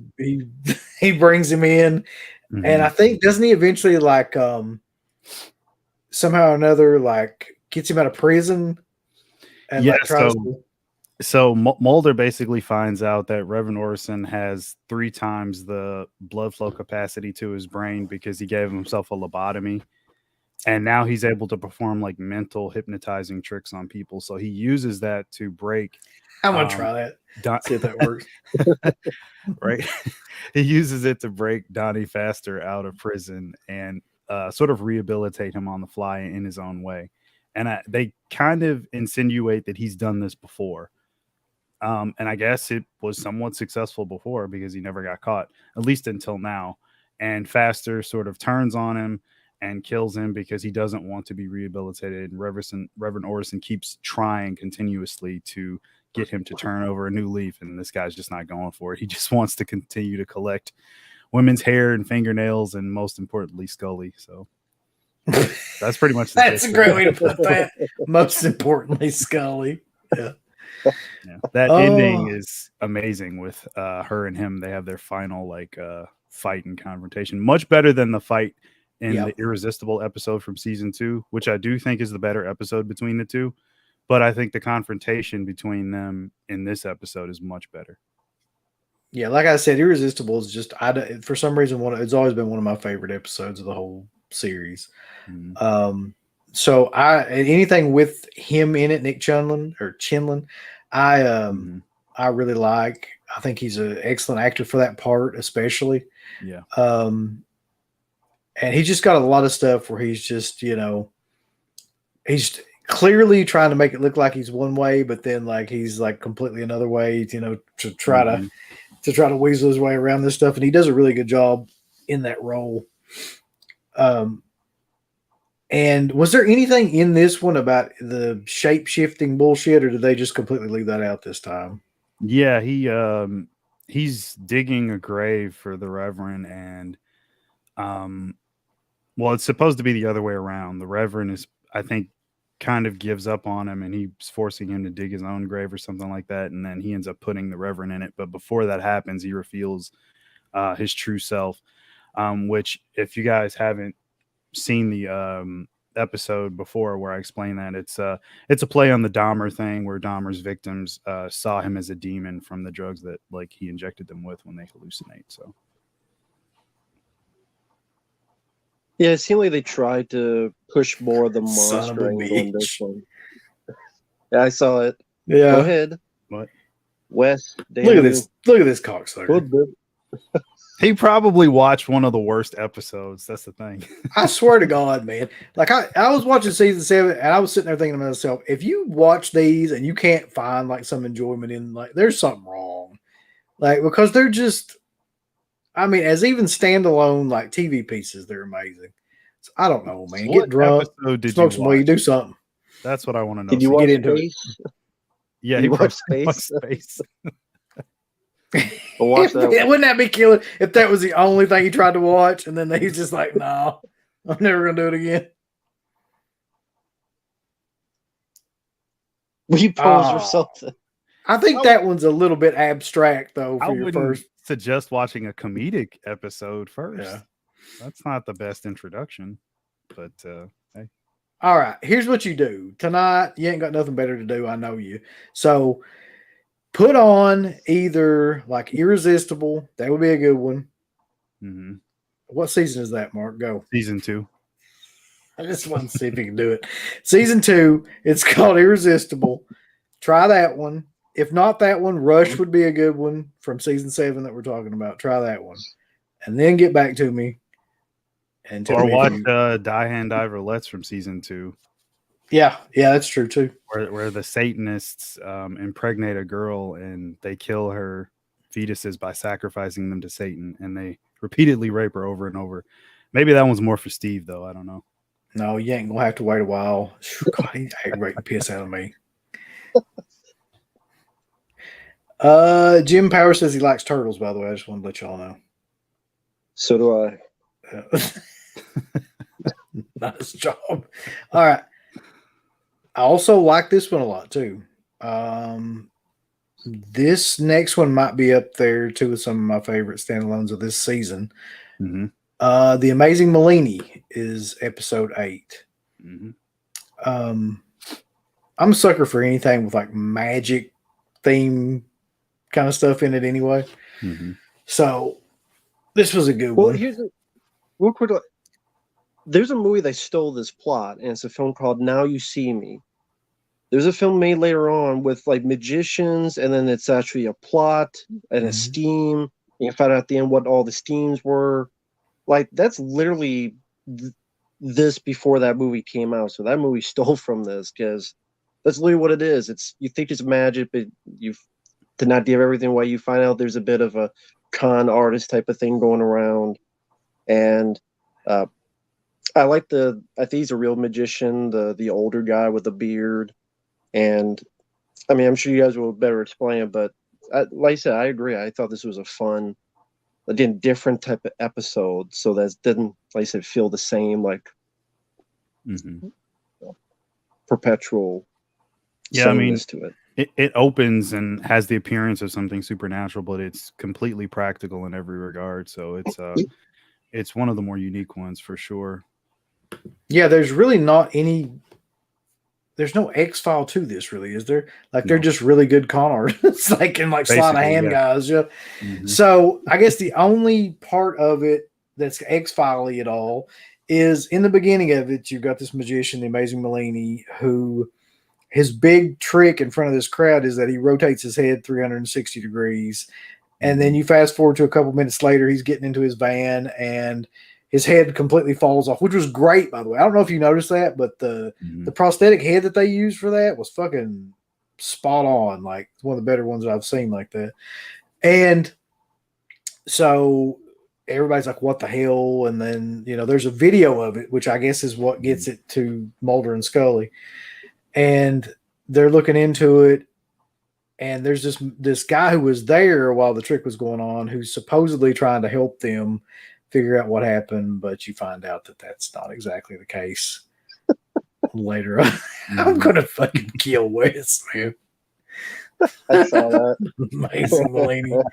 he brings him in, and I think doesn't he eventually like somehow or another like gets him out of prison and like tries to.
So Mulder basically finds out that Reverend Orison has 3 times the blood flow capacity to his brain because he gave himself a lobotomy. And now he's able to perform like mental hypnotizing tricks on people. So he uses that to break.
I'm going to try that. See if that works.
Right. He uses it to break Donnie Pfaster out of prison and sort of rehabilitate him on the fly in his own way. And they kind of insinuate that he's done this before. And I guess it was somewhat successful before because he never got caught, at least until now. And Pfaster sort of turns on him and kills him because he doesn't want to be rehabilitated. And Reverend Orison keeps trying continuously to get him to turn over a new leaf. And this guy's just not going for it. He just wants to continue to collect women's hair and fingernails and most importantly, Scully. So that's pretty much
that's a great way to put that. Most importantly, Scully. Yeah.
Yeah. That ending is amazing with her and him. They have their final like fight and confrontation. Much better than the fight in the Irresistible episode from season 2, which I do think is the better episode between the two. But I think the confrontation between them in this episode is much better.
Yeah, like I said, Irresistible is just for some reason it's always been one of my favorite episodes of the whole series. So anything with him in it, Nick Chinlund, I really like. I think he's an excellent actor for that part, especially.
Yeah.
And he's just got a lot of stuff where he's just, he's clearly trying to make it look like he's one way, but then like he's like completely another way, to try to weasel his way around this stuff. And he does a really good job in that role. And was there anything in this one about the shape-shifting bullshit, or did they just completely leave that out this time?
Yeah, he's digging a grave for the Reverend, and well, it's supposed to be the other way around. The Reverend is, I think, kind of gives up on him, and he's forcing him to dig his own grave or something like that, and then he ends up putting the Reverend in it. But before that happens, he reveals his true self, which, if you guys haven't seen the episode before where I explain that, it's a play on the Dahmer thing, where Dahmer's victims saw him as a demon from the drugs that like he injected them with when they hallucinate. So
yeah, it seemed like they tried to push more of the monster angle in this one. Yeah, I saw it.
Yeah,
go ahead.
What?
Wes,
look at this cocksucker.
He probably watched one of the worst episodes. That's the thing.
I swear to God, man. Like I was watching season 7, and I was sitting there thinking to myself, if you watch these and you can't find like some enjoyment in, like, there's something wrong. Like, because they're just, I mean, as even standalone like TV pieces, they're amazing. So, I don't know, man. Get drunk, smoke some weed, do something.
That's what I want to know.
Did you watch Space?
Yeah, he watched Space.
Watch that.
Wouldn't that be killer if that was the only thing he tried to watch, and then he's just like, "No, I'm never gonna do it again."
Repose or something.
I think that one's a little bit abstract, though. For your first,
suggest watching a comedic episode first.
Yeah.
That's not the best introduction, but hey.
All right, here's what you do tonight. You ain't got nothing better to do. I know you. So put on either like Irresistible. That would be a good one.
Mm-hmm.
What season is that, Mark? Go.
Season 2.
I just want to see if you can do it. Season 2. It's called Irresistible. Try that one. If not that one, Rush would be a good one from season 7 that we're talking about. Try that one. And then get back to me. And tell
or
me
watch Die Hand Diver Let's from season 2.
Yeah, that's true too.
Where the Satanists impregnate a girl and they kill her fetuses by sacrificing them to Satan, and they repeatedly rape her over and over. Maybe that one's more for Steve, though. I don't know.
No, you ain't gonna have to wait a while. God, he's aggravating the piss out of me. Jim Power says he likes turtles, by the way. I just want to let y'all know.
So do I.
Nice job. All right. I also like this one a lot too. This next one might be up there too with some of my favorite standalones of this season.
Mm-hmm.
The Amazing Maleeni is episode 8.
Mm-hmm.
I'm a sucker for anything with like magic theme kind of stuff in it anyway.
Mm-hmm.
So this was a good
Well,
one.
here's a real quick. There's a movie that stole this plot, and it's a film called Now You See Me. There's a film made later on with like magicians, and then it's actually a plot and a steam. You find out at the end what all the steams were. Like that's literally this before that movie came out. So that movie stole from this because that's literally what it is. It's you think it's magic, but you've an idea of everything away. You find out there's a bit of a con artist type of thing going around, and I think he's a real magician, the older guy with the beard, and I mean I'm sure you guys will better explain it, but like I said, I agree. I thought this was a fun, again, different type of episode, so that didn't, like I said, feel the same like perpetual.
Yeah, I mean,
to it.
It opens and has the appearance of something supernatural, but it's completely practical in every regard. So it's one of the more unique ones for sure.
Yeah, there's really not any. There's no X-File to this, really, is there? Like they're just really good con artists, like and like sleight of hand guys. Yeah. So I guess the only part of it that's X-File-y at all is in the beginning of it. You've got this magician, the Amazing Maleeni, who his big trick in front of this crowd is that he rotates his head 360 degrees. And then you fast forward to a couple minutes later, he's getting into his van and his head completely falls off, which was great, by the way. I don't know if you noticed that, but the prosthetic head that they used for that was fucking spot on. Like it's one of the better ones that I've seen like that. And so everybody's like, what the hell? And then, there's a video of it, which I guess is what gets it to Mulder and Scully. And they're looking into it, and there's this guy who was there while the trick was going on, who's supposedly trying to help them figure out what happened, but you find out that that's not exactly the case later on. I'm gonna fucking kill Wes, man.
I saw that.
Amazing Maleeni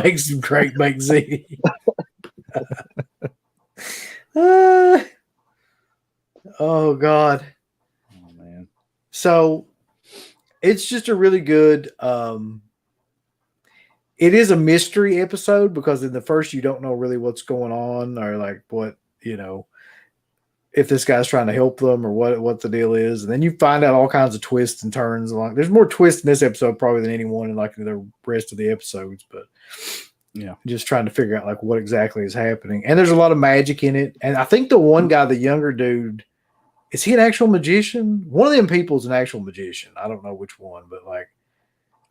makes some great baked ziti. Oh God. So it's just a really good it is a mystery episode because in the first you don't know really what's going on or like what, if this guy's trying to help them or what the deal is. And then you find out all kinds of twists and turns along. There's more twists in this episode probably than anyone in like the rest of the episodes, but yeah, just trying to figure out like what exactly is happening. And there's a lot of magic in it. And I think the one guy, the younger dude, is he an actual magician? One of them people is an actual magician. I don't know which one, but like,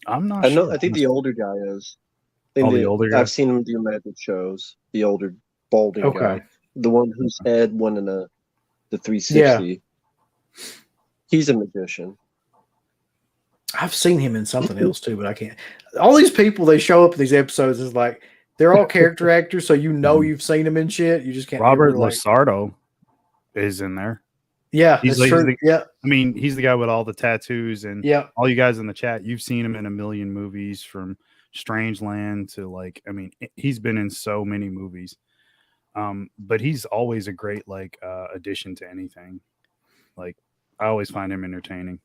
I'm not sure.
I think the older guy is.
The older guy?
I've seen him do magic shows. The older balding guy, the one whose head went in the 360. Yeah. He's a magician.
I've seen him in something else too, but I can't. All these people they show up in these episodes is like they're all character actors, so you've seen them in shit. You just can't.
Robert Lasardo is in there.
Yeah,
he's
true.
I mean, he's the guy with all the tattoos, and all you guys in the chat, you've seen him in a million movies, from Strangeland to like, I mean, he's been in so many movies. But he's always a great addition to anything. Like, I always find him entertaining.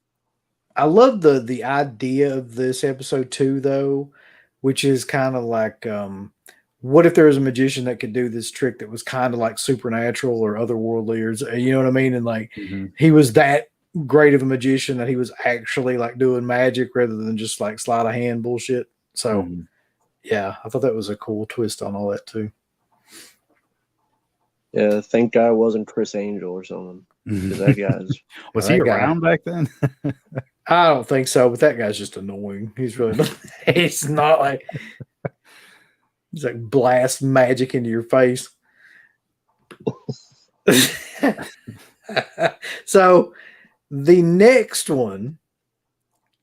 I love the idea of this episode too, though, which is kind of like, what if there was a magician that could do this trick that was kind of like supernatural or otherworldly, or you know what I mean? And like he was that great of a magician that he was actually like doing magic rather than just like sleight of hand bullshit. So yeah, I thought that was a cool twist on all that too.
Yeah, thank God it wasn't Chris Angel or something. Because that guy's
was he around back then?
I don't think so, but that guy's just annoying. He's really not, he's not like he's like blast magic into your face. So the next one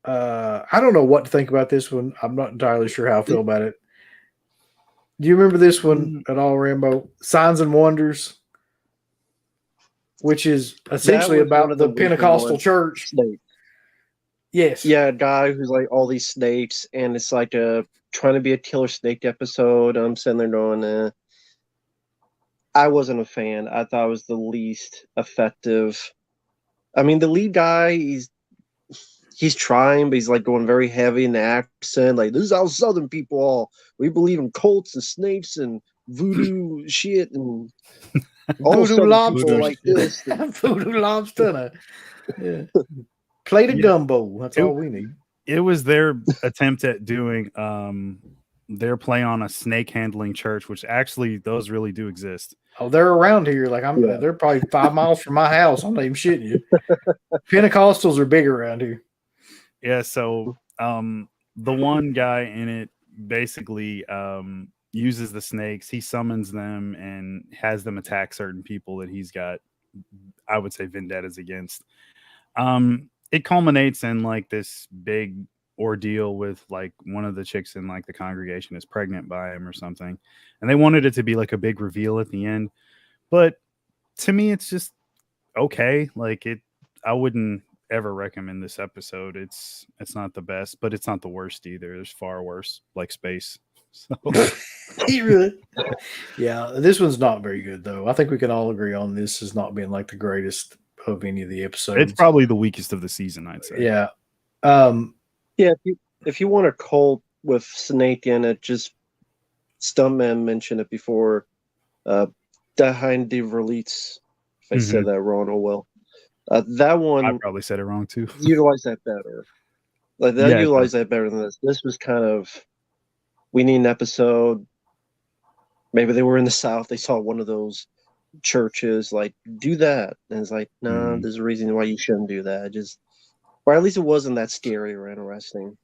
I don't know what to think about this one. I'm not entirely sure how I feel about it. Do you remember this one at all, Rambo? Signs and Wonders, which is essentially
was one
about
of
the
the weaker
Pentecostal
ones.
church.
Snake.
Yes.
Yeah, a guy who's like all these snakes, and it's like trying to be a killer snake episode. I'm sitting there going, I wasn't a fan. I thought it was the least effective. I mean, the lead guy, he's trying, but he's like going very heavy in the accent. Like, this is how Southern people are. We believe in cults and snakes and voodoo shit, and all
Voodoo
Southern
lobster.
people are like this.
Voodoo lobster. Yeah. Plate of gumbo. That's all we need.
It was their attempt at doing their play on a snake handling church, which actually those really do exist.
Oh, they're around here. Like they're probably 5 miles from my house. I'm not even shitting you. Pentecostals are big around here.
Yeah, so the one guy in it basically uses the snakes. He summons them and has them attack certain people that he's got, I would say, vendettas against. It culminates in like this big ordeal with like one of the chicks in like the congregation is pregnant by him or something, and they wanted it to be like a big reveal at the end. But to me, it's just okay. Like I wouldn't ever recommend this episode. It's not the best, but it's not the worst either. There's far worse, like Space. So
yeah, this one's not very good though. I think we can all agree on this as not being like the greatest of any of the episodes.
It's probably the weakest of the season, I'd say.
Yeah.
Yeah, if you want a cult with snake in it, just Stuntman mentioned it before. Behind the Verlites. If I said that wrong, oh well. That one
I probably said it wrong too.
Utilize that better. Like that utilize that better than this. This was kind of, we need an episode. Maybe they were in the South. They saw one of those churches. Like, do that, and it's like, no, there's a reason why you shouldn't do that. Just, or at least it wasn't that scary or interesting.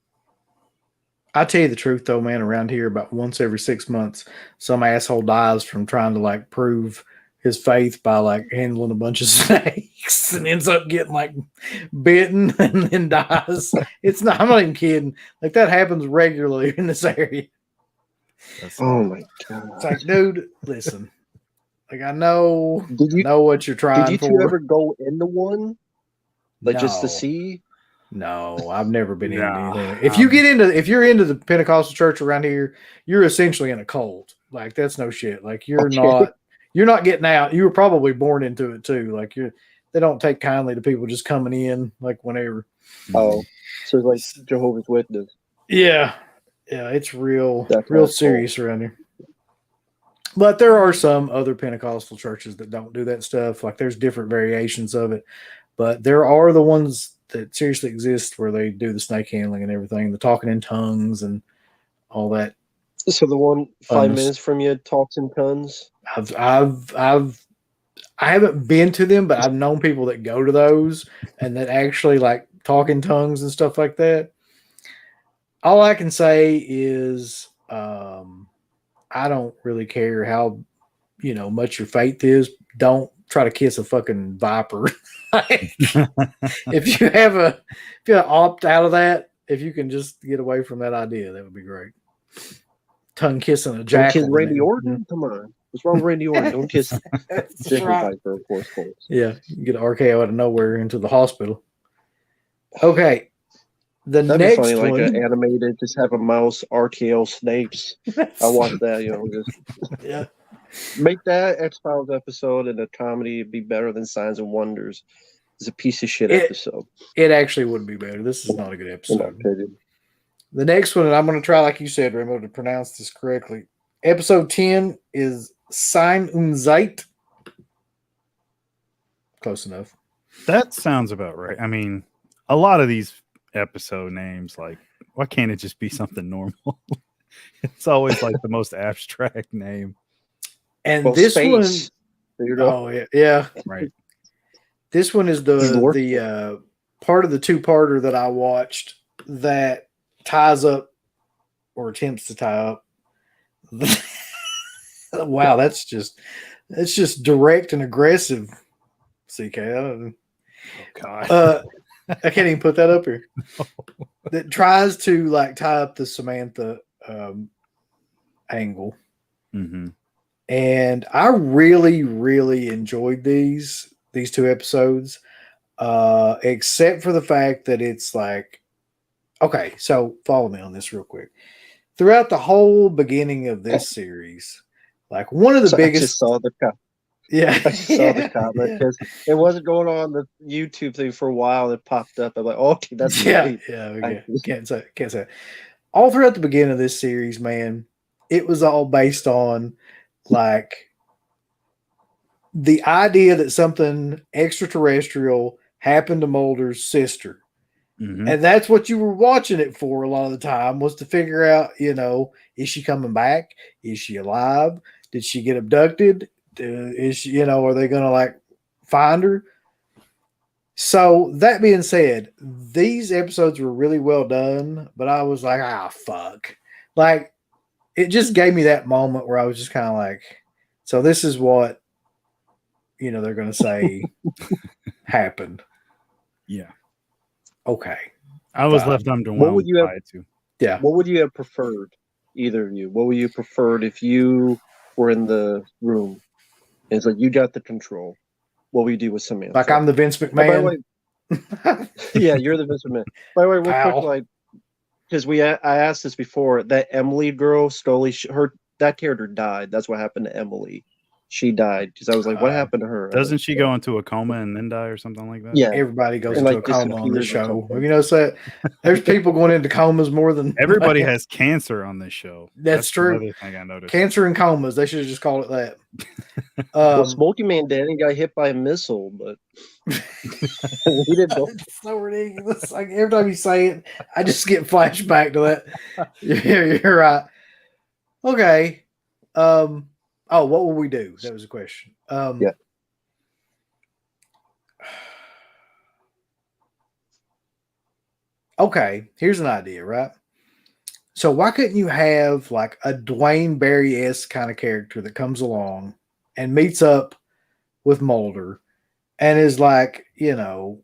I tell you the truth though, man, around here about once every 6 months, some asshole dies from trying to like prove his faith by like handling a bunch of snakes and ends up getting like bitten and then dies. I'm not even kidding. Like that happens regularly in this area.
Oh my god.
It's like, dude, listen. Like I know what you're trying for.
Did you two ever go into one? Like just to see?
No, I've never been into anything. If you're into the Pentecostal church around here, you're essentially in a cult. Like that's no shit. Like you're not getting out. You were probably born into it too. Like they don't take kindly to people just coming in like whenever.
Oh, so it's like Jehovah's Witness.
Yeah, it's real serious around here. But there are some other Pentecostal churches that don't do that stuff. Like there's different variations of it, but there are the ones that seriously exist where they do the snake handling and everything, the talking in tongues and all that.
So the one 5 minutes from you talks in tongues.
I haven't been to them, but I've known people that go to those and that actually like talk in tongues and stuff like that. All I can say is I don't really care how much your faith is. Don't try to kiss a fucking viper. If you opt out of that, if you can just get away from that idea, that would be great. Tongue kissing a jackal.
Don't kiss Randy Orton? Come on. What's wrong with Randy Orton? Don't kiss chicken viper, of course.
Yeah, you get an RKO out of nowhere into the hospital. Okay. That'd next
be funny,
one,
like an animated, just have a mouse RKO snakes. I want that, just make that X-Files episode and a comedy be better than Signs and Wonders. It's a piece of shit episode.
It actually would be better. This is not a good episode. The next one, and I'm going to try, like you said, Remo, to pronounce this correctly. Episode 10 is Sein und Zeit. Close enough.
That sounds about right. I mean, a lot of these episode names, like, why can't it just be something normal? It's always like the most abstract name.
And this
Space.
one, yeah,
right.
This one is the part of the two-parter that I watched that ties up or attempts to tie up. Wow, that's just direct and aggressive. CK.
Oh God.
I can't even put that up here. That tries to like tie up the Samantha angle.
Mm-hmm.
And I really, really enjoyed these 2 episodes, except for the fact that it's like, okay, so follow me on this real quick. Throughout the whole beginning of this series, like one of the
So
biggest,
I just saw the
yeah,
I just saw the comment because it wasn't going on the YouTube thing for a while. It popped up. I'm like, oh, okay, that's great.
Okay. Can't say it. All throughout the beginning of this series, man, it was all based on like the idea that something extraterrestrial happened to Mulder's sister.
Mm-hmm.
And that's what you were watching it for a lot of the time, was to figure out, is she coming back? Is she alive? Did she get abducted? Is she, are they going to like find her? So that being said, these episodes were really well done, but I was like, fuck. Like, it just gave me that moment where I was just kind of like, so this is what, they're going to say happened.
Yeah.
Okay.
I was left underwhelmed
What would you have?
by it too.
Yeah.
What would you have preferred, either of you? What would you preferred if you were in the room? And it's like you got the control. What would you do with Samantha?
Like I'm the Vince
Oh, by the
McMahon.
way, yeah, you're the Vince McMahon. By the way, real
Pal.
quick, like, because I asked this before, that Emily girl, Scully, that character died. That's what happened to Emily. She died because I was like, what happened to her?
Doesn't she go into a coma and then die or something like that?
Yeah,
Everybody goes
and
into
like
a coma on this
disappears or
show.
something.
Have you noticed that? There's people going into comas more than
Everybody has cancer on this show.
That's true.
Another thing I noticed.
Cancer and comas. They should have just called it that.
Well, Smoky Man Danny got hit by a missile, but he didn't go.
It's so ridiculous. Like every time you say it, I just get flashback to that. You're right. Okay. What will we do? That was a question.
Yeah.
Okay, here's an idea, right? So why couldn't you have like a Dwayne Barry-esque kind of character that comes along and meets up with Mulder and is like, while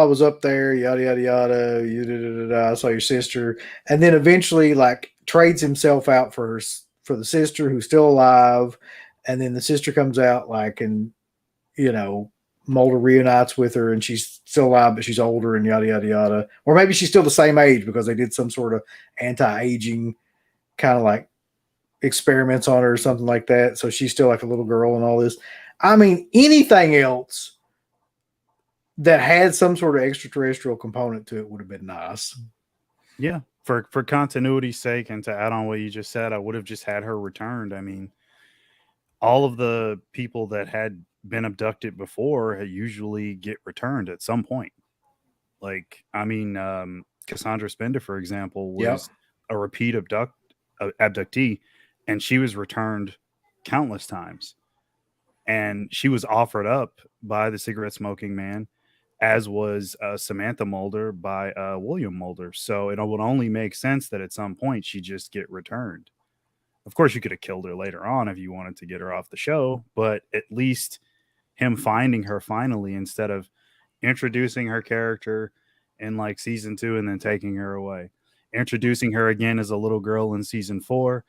I was up there, yada yada yada, I saw your sister, and then eventually like trades himself out for the sister who's still alive, and then the sister comes out like, and Mulder reunites with her and she's still alive, but she's older and yada, yada, yada. Or maybe she's still the same age because they did some sort of anti-aging kind of like experiments on her or something like that. So she's still like a little girl and all this. I mean, anything else that had some sort of extraterrestrial component to it would have been nice.
Yeah. For continuity's sake and to add on what you just said, I would have just had her returned. I mean, all of the people that had been abducted before usually get returned at some point. Like, I mean, Cassandra Spender, for example, was a repeat abductee, and she was returned countless times. And she was offered up by the cigarette smoking man, as was Samantha Mulder by William Mulder. So it would only make sense that at some point she just get returned. Of course, you could have killed her later on if you wanted to get her off the show, but at least him finding her finally, instead of introducing her character in like season 2 and then taking her away, introducing her again as a little girl in season 4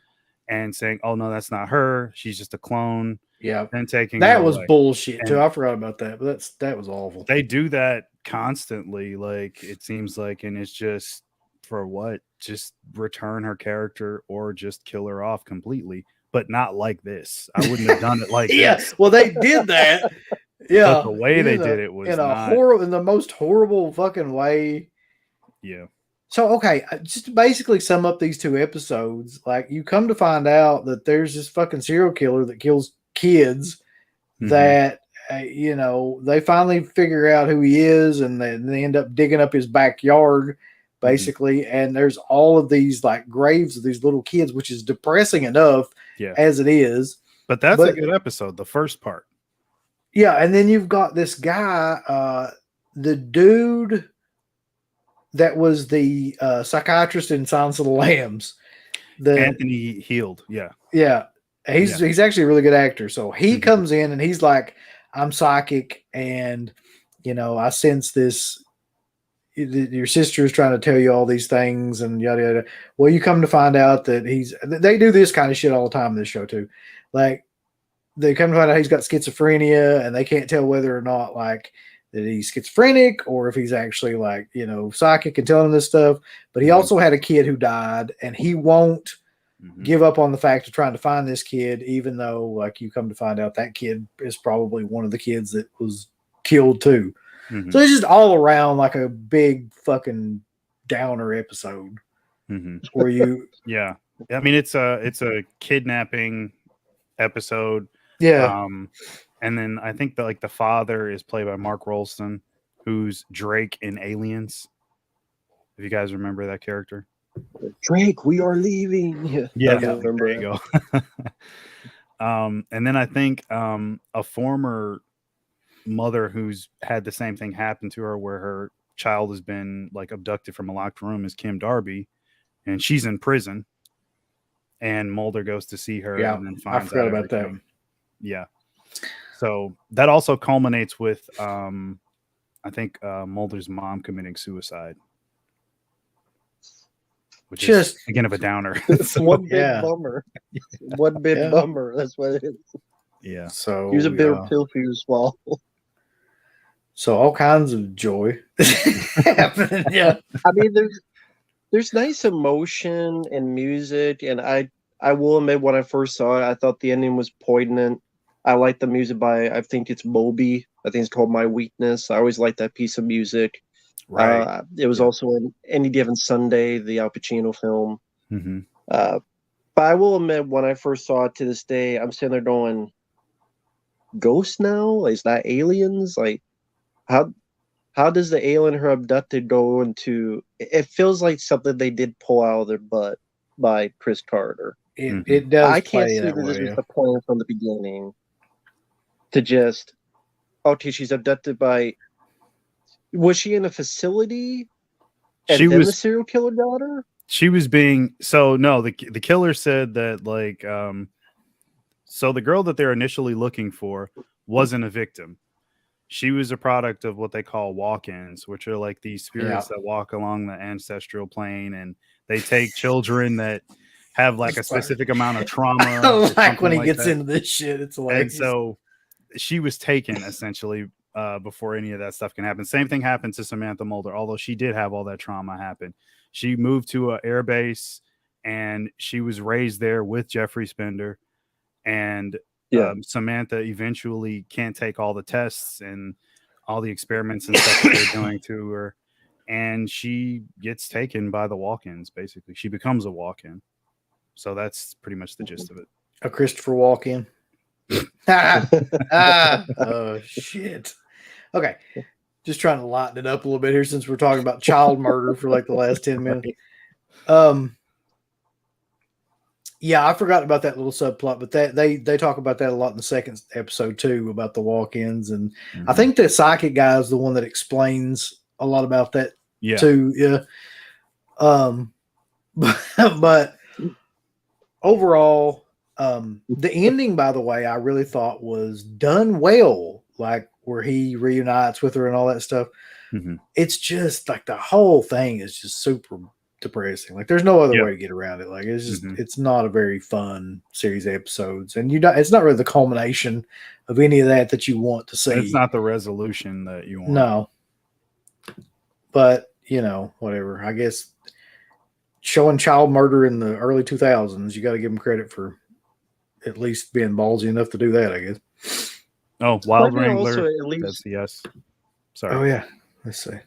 and saying, oh no, that's not her, she's just a clone.
Yeah.
And taking
that
her
was
away.
Bullshit too.
And
I forgot about that, but that was awful.
They do that constantly, like it seems like, and it's just for what? Just return her character or just kill her off completely. But not like this. I wouldn't have done it like this.
Well, they did that. Yeah,
but the way they did it was
in the most horrible fucking way.
Yeah.
So okay, just to basically sum up these 2 episodes, like you come to find out that there's this fucking serial killer that kills kids. That they finally figure out who he is, and they end up digging up his backyard. Basically, and there's all of these like graves of these little kids, which is depressing enough as it is.
But that's a good episode, the first part.
Yeah, and then you've got this guy, the dude that was the psychiatrist in Silence of the Lambs.
Anthony Heald, yeah.
He's actually a really good actor. So he comes in and he's like, I'm psychic, and I sense this. Your sister is trying to tell you all these things and yada yada. Well, you come to find out that they do this kind of shit all the time in this show too. Like they come to find out he's got schizophrenia and they can't tell whether or not like that he's schizophrenic or if he's actually like, psychic and telling him this stuff. But he also had a kid who died and he won't give up on the fact of trying to find this kid, even though like you come to find out that kid is probably one of the kids that was killed too. So it's just all around like a big fucking downer episode where you,
yeah. I mean, it's a kidnapping episode.
Yeah.
And then I think that like the father is played by Mark Rolston, who's Drake in Aliens. If you guys remember that character,
Drake, we are leaving.
Yeah,
there
you go. And then I think a former mother who's had the same thing happen to her where her child has been like abducted from a locked room is Kim Darby, and she's in prison and Mulder goes to see her and then finds
I forgot
out
about
everything.
that.
Yeah, so that also culminates with I think Mulder's mom committing suicide, which is again of a downer.
One big bummer. One big bummer. That's what it is.
Yeah.
So
use a bitter pill for you to swallow.
So all kinds of joy happening. Yeah.
I mean, there's nice emotion and music, and I will admit when I first saw it, I thought the ending was poignant. I like the music by I think it's Moby. I think it's called My Weakness. I always like that piece of music.
Right.
It was also in Any Given Sunday, the Al Pacino film. But I will admit when I first saw it to this day, I'm sitting there going, "Ghost now? Is that aliens? Like, how does the alien her abducted go into?" It feels like something they did pull out of their butt by Chris Carter.
It does.
I can't
play
see
that
that this
way,
was the plan from the beginning. To just, okay, she's abducted by. Was she in a facility? And then the serial killer got her?
She was being the killer said that like so the girl that they're initially looking for wasn't a victim. She was a product of what they call walk-ins, which are like these spirits that walk along the ancestral plane, and they take children that have like a specific amount of trauma.
Like when he gets into this shit, it's hilarious.
And so she was taken essentially before any of that stuff can happen. Same thing happened to Samantha Mulder, although she did have all that trauma happen. She moved to an air base and she was raised there with Jeffrey Spender. And Samantha eventually can't take all the tests and all the experiments and stuff that they're doing to her. And she gets taken by the walk-ins, basically. She becomes a walk-in. So that's pretty much the gist of it.
A Christopher Walken. Oh, shit. Okay. Just trying to lighten it up a little bit here since we're talking about child murder for like the last 10 minutes. Yeah, I forgot about that little subplot, but they talk about that a lot in the second episode too, about the walk-ins. And I think the psychic guy is the one that explains a lot about that too. Yeah. But overall, the ending, by the way, I really thought was done well, like where he reunites with her and all that stuff. It's just like the whole thing is just super depressing. Like there's no other way to get around it. Like it's just it's not a very fun series of episodes, and it's not really the culmination of any of that you want to see.
It's not the resolution that you want.
No, but whatever. I guess showing child murder in the early 2000s, you got to give them credit for at least being ballsy enough to do that, I guess.
Oh, Wild Wrangler. That's yes. Sorry.
Oh yeah. Let's see.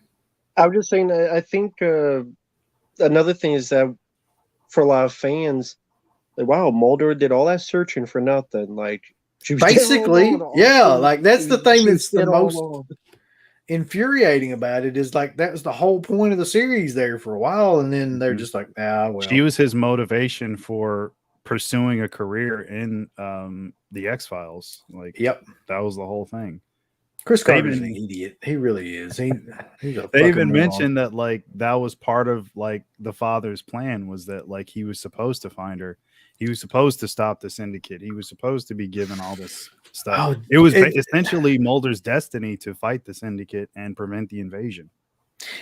I was just saying. I think another thing is that for a lot of fans, like, wow, Mulder did all that searching for nothing. Like, she was
basically, like that's the thing that's the most infuriating about it is like that was the whole point of the series there for a while, and then they're just like, well,
she was his motivation for pursuing a career in the X-Files. Like, that was the whole thing.
Chris Carter's an idiot. He really is. He's a
they even mentioned that like that was part of like the father's plan, was that like he was supposed to find her. He was supposed to stop the syndicate. He was supposed to be given all this stuff.
Oh,
It was essentially Mulder's destiny to fight the syndicate and prevent the invasion.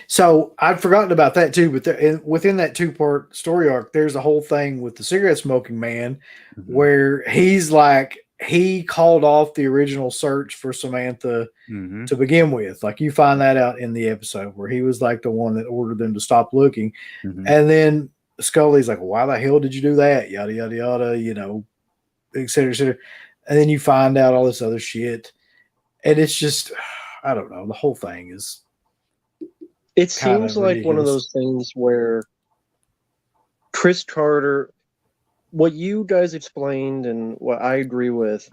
So I'd forgotten about that too, but within that 2-part story arc, there's a whole thing with the cigarette smoking man where he's like, he called off the original search for Samantha to begin with. Like, you find that out in the episode where he was like the one that ordered them to stop looking. And then Scully's like, why the hell did you do that? Yada, yada, yada, you know, et cetera, et cetera. And then you find out all this other shit. And it's just, I don't know. The whole thing is.
It seems like one of those things where Chris Carter, what you guys explained and what I agree with,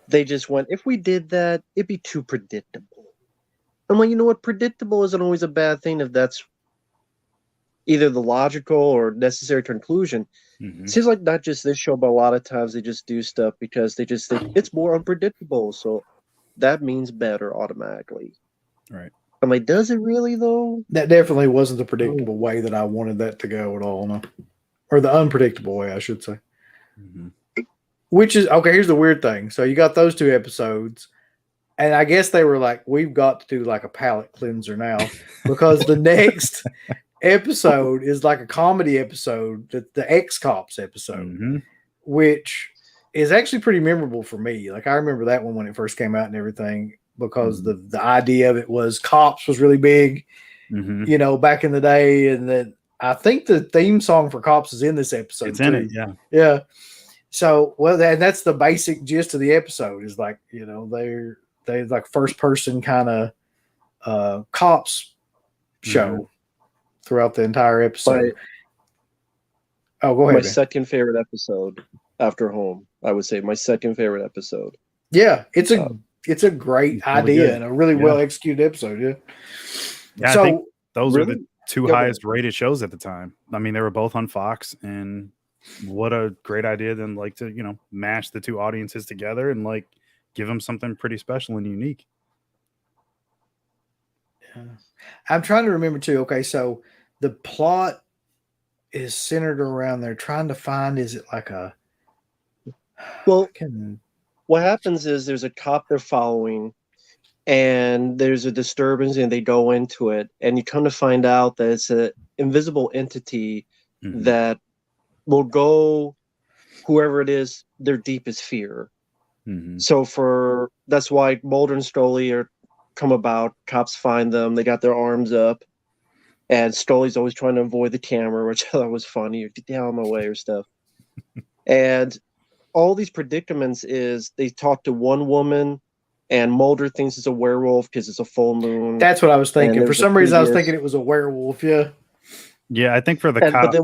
they just went, if we did that, it'd be too predictable. I'm like, you know what? Predictable isn't always a bad thing if that's either the logical or necessary conclusion. It seems like not just this show, but a lot of times they just do stuff because they just think it's more unpredictable. So that means better automatically.
Right.
I'm like, does it really though?
That definitely wasn't the predictable way that I wanted that to go at all. No. Or the unpredictable way, I should say. Which is, okay, here's the weird thing. So you got those 2 episodes, and I guess they were like, we've got to do like a palate cleanser now, because the next episode is like a comedy episode, the Ex-Cops episode, which is actually pretty memorable for me. Like, I remember that one when it first came out and everything, because the idea of it was Cops was really big, you know, back in the day. And then I think the theme song for Cops is in this episode.
It's in it, yeah.
Yeah. So, well, that's the basic gist of the episode is like, you know, they're like first person kind of cops show throughout the entire episode. Go ahead.
My second favorite episode after Home, I would say my second favorite episode.
Yeah, it's a great idea and a really well executed episode.
Yeah, so, I think those are the 2 highest rated shows at the time. I mean, they were both on Fox, and what a great idea then, like, to, you know, mash the 2 audiences together and like give them something pretty special and unique.
Yeah. I'm trying to remember too. Okay, so the plot is centered around they're trying to find, is it like a
what happens is there's a cop they're following and there's a disturbance and they go into it, and you come to find out that it's an invisible entity that will go whoever it is their deepest fear. So that's why Mulder and Scully come about. Cops find them, they got their arms up, and Scully's always trying to avoid the camera, which I thought was funny, or get out of my way or stuff. And all these predicaments is they talk to one woman, and Mulder thinks it's a werewolf because it's a full moon.
That's what I was thinking. For some reason, I was thinking it was a werewolf.
Yeah, I think for the cop,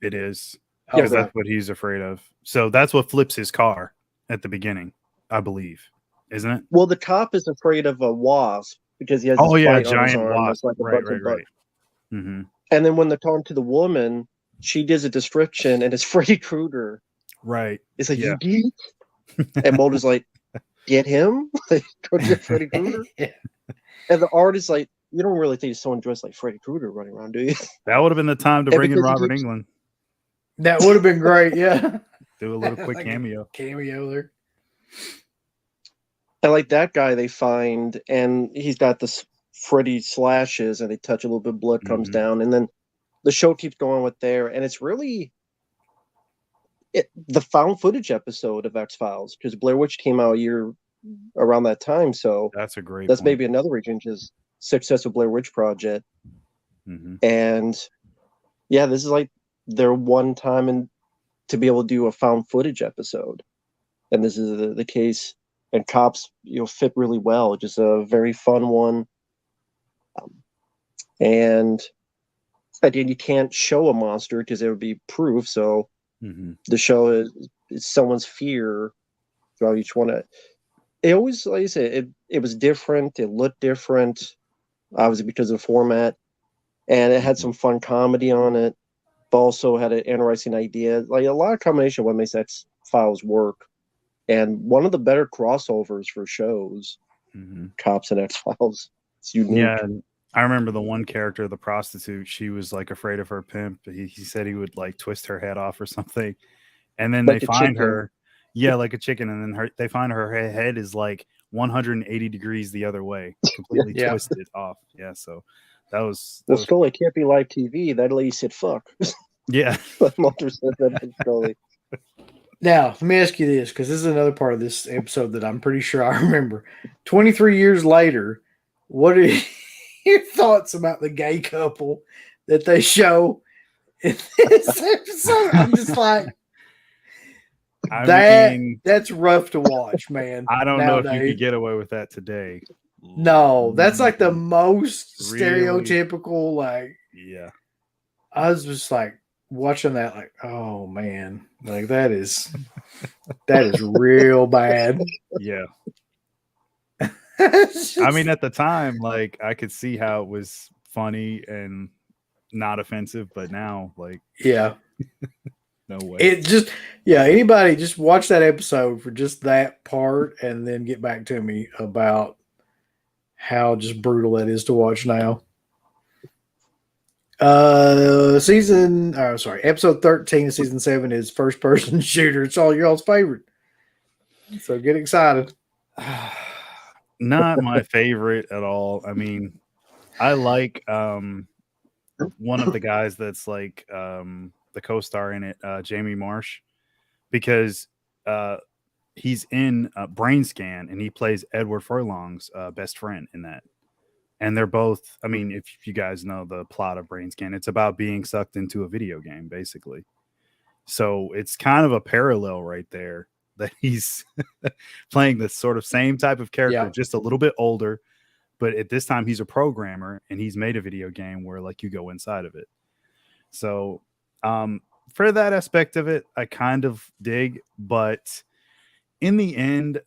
it is, because that's what he's afraid of. So that's what flips his car at the beginning, I believe, isn't it?
Well, the cop is afraid of a wasp because he has
a giant wasp.
Like
right.
And then when they're talking to the woman, she gives a description, and it's Freddy Krueger.
Right.
It's like, you geek? And Mulder's like, get him? Go get Freddy Krueger? And the artist's like, you don't really think someone dressed like Freddy Krueger running around, do you?
That would have been the time to bring in Robert Englund.
That would have been great, yeah.
Do a little quick cameo.
Cameo there.
And like that guy they find, and he's got this Freddy slashes, and they touch a little bit, blood comes down, and then the show keeps going with there, and it's really the found footage episode of X-Files, because Blair Witch came out a year around that time, so
that's point.
Maybe another reason is success of Blair Witch Project. And yeah, this is like their one time to be able to do a found footage episode, and this is the case. And Cops, fit really well. Just a very fun one. And again, you can't show a monster because there would be proof. So the show is someone's fear throughout each one. It always, like I said, it was different. It looked different, obviously because of the format, and it had some fun comedy on it, but also had an interesting idea. Like a lot of combination of what makes X-Files work. And one of the better crossovers for shows, Cops and X-Files. It's unique.
Yeah, I remember the one character, the prostitute, she was like afraid of her pimp. He said he would like twist her head off or something. And then
Like
they
a
find
chicken.
her, like a chicken, and then they find her head is like 180 degrees the other way, completely
Yeah.
twisted off. Yeah, so that was
Scully can't be live TV. That lady said fuck.
yeah.
Like Mulder said that to Scully.
Now, let me ask you this, because this is another part of this episode that I'm pretty sure I remember. 23 years later, what are your thoughts about the gay couple that they show in this episode? I'm just like, that's rough to watch, man.
I don't know if you
nowadays.
could get away with that today.
No, that's like the most
Really?
stereotypical. Like,
Yeah.
I was just like watching that, like, oh man, like that is real bad.
Yeah.
Just,
I mean, at the time, like I could see how it was funny and not offensive, but now, like,
yeah,
no way.
it just, anybody just watch that episode for just that part and then get back to me about how just brutal that is to watch now. Episode 13 of season 7 is first person shooter. It's all y'all's favorite, so get excited.
Not my favorite at all. I mean, I like one of the guys that's like the co-star in it, Jamie Marsh, because he's in Brain Scan and he plays Edward Furlong's best friend in that. And they're both, I mean, if you guys know the plot of Brain Scan, it's about being sucked into a video game, basically. So it's kind of a parallel right there that he's playing the sort of same type of character, just a little bit older. But at this time, he's a programmer and he's made a video game where like you go inside of it. So for that aspect of it, I kind of dig. But in the end,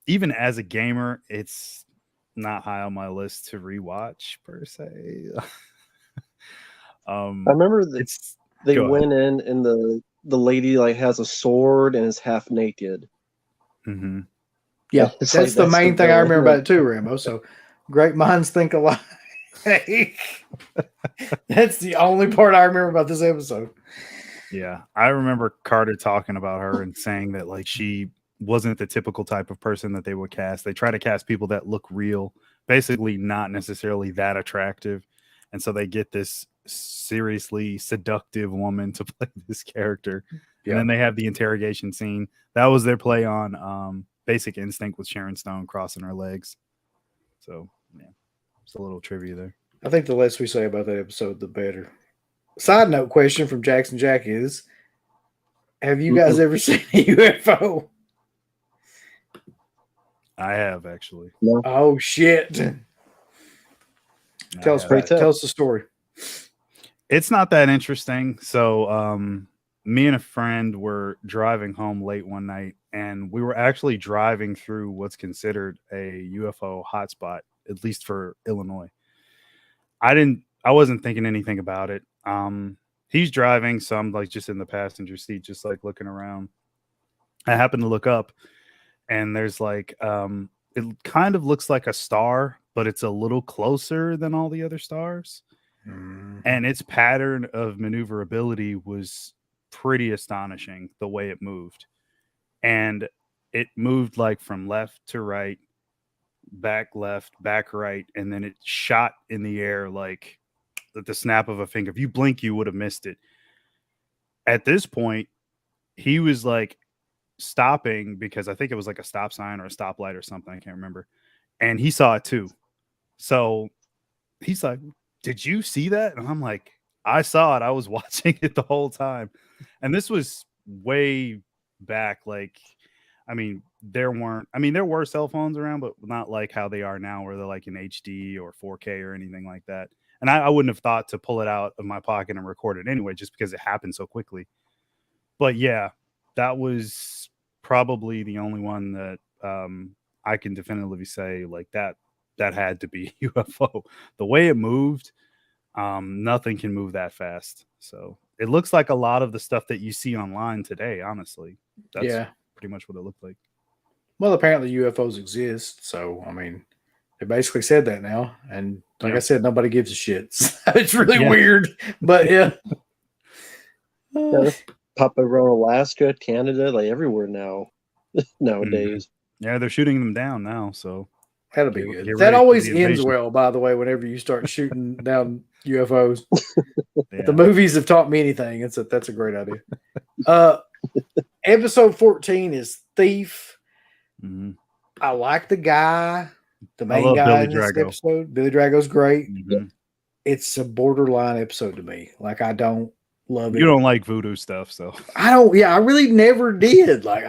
even as a gamer, it's not high on my list to rewatch per se.
I remember that they went in and the lady like has a sword and is half naked.
Mm-hmm. Yeah, that's the main thing I remember about it too, Rambo. So great minds think alike. That's the only part I remember about this episode.
Yeah, I remember Carter talking about her and saying that like she wasn't the typical type of person that they would cast. They try to cast people that look real, basically not necessarily that attractive. And so they get this seriously seductive woman to play this character. And then they have the interrogation scene. That was their play on Basic Instinct with Sharon Stone crossing her legs. So, yeah, it's a little trivia there.
I think the less we say about that episode, the better. Side note question from Jackson Jack is, have you guys ever seen a UFO?
I have, actually.
No.
Oh, shit. Tell us the story.
It's not that interesting. So me and a friend were driving home late one night, and we were actually driving through what's considered a UFO hotspot, at least for Illinois. I wasn't thinking anything about it. He's driving, so I'm like just in the passenger seat, just like looking around. I happen to look up, and there's like it kind of looks like a star, but it's a little closer than all the other stars. And its pattern of maneuverability was pretty astonishing, the way it moved. And it moved like from left to right, back left, back right, and then it shot in the air like at the snap of a finger. If you blink, you would have missed it. At this point, he was like stopping because I think it was like a stop sign or a stoplight or something. I can't remember. And he saw it too. So he's like, "Did you see that?" And I'm like, "I saw it. I was watching it the whole time." And this was way back. Like, I mean, there were cell phones around, but not like how they are now, where they're like in HD or 4K or anything like that. And I wouldn't have thought to pull it out of my pocket and record it anyway, just because it happened so quickly. But yeah, that was probably the only one that I can definitively say like that had to be UFO. The way it moved, nothing can move that fast. So it looks like a lot of the stuff that you see online today, honestly. That's pretty much what it looked like.
Well, apparently UFOs exist, so I mean, they basically said that now, and like I said, nobody gives a shit. So it's really weird, but yeah.
pop around Alaska, Canada, like everywhere now nowadays.
Yeah, they're shooting them down now. So
That'll be
get
good.
ready
That
for
always
the
ends
invasion.
well, by the way, whenever you start shooting down UFOs.
Yeah.
The movies have taught me anything. That's a great idea. Episode 14 is Thief.
Mhm.
I like the guy, the
I
main
love
guy
Billy
in this
Drago.
episode. Billy Drago's great.
Mhm.
It's a borderline episode to me. Like, I don't love it.
You don't like voodoo stuff, so
I don't. Yeah, I really never did. Like,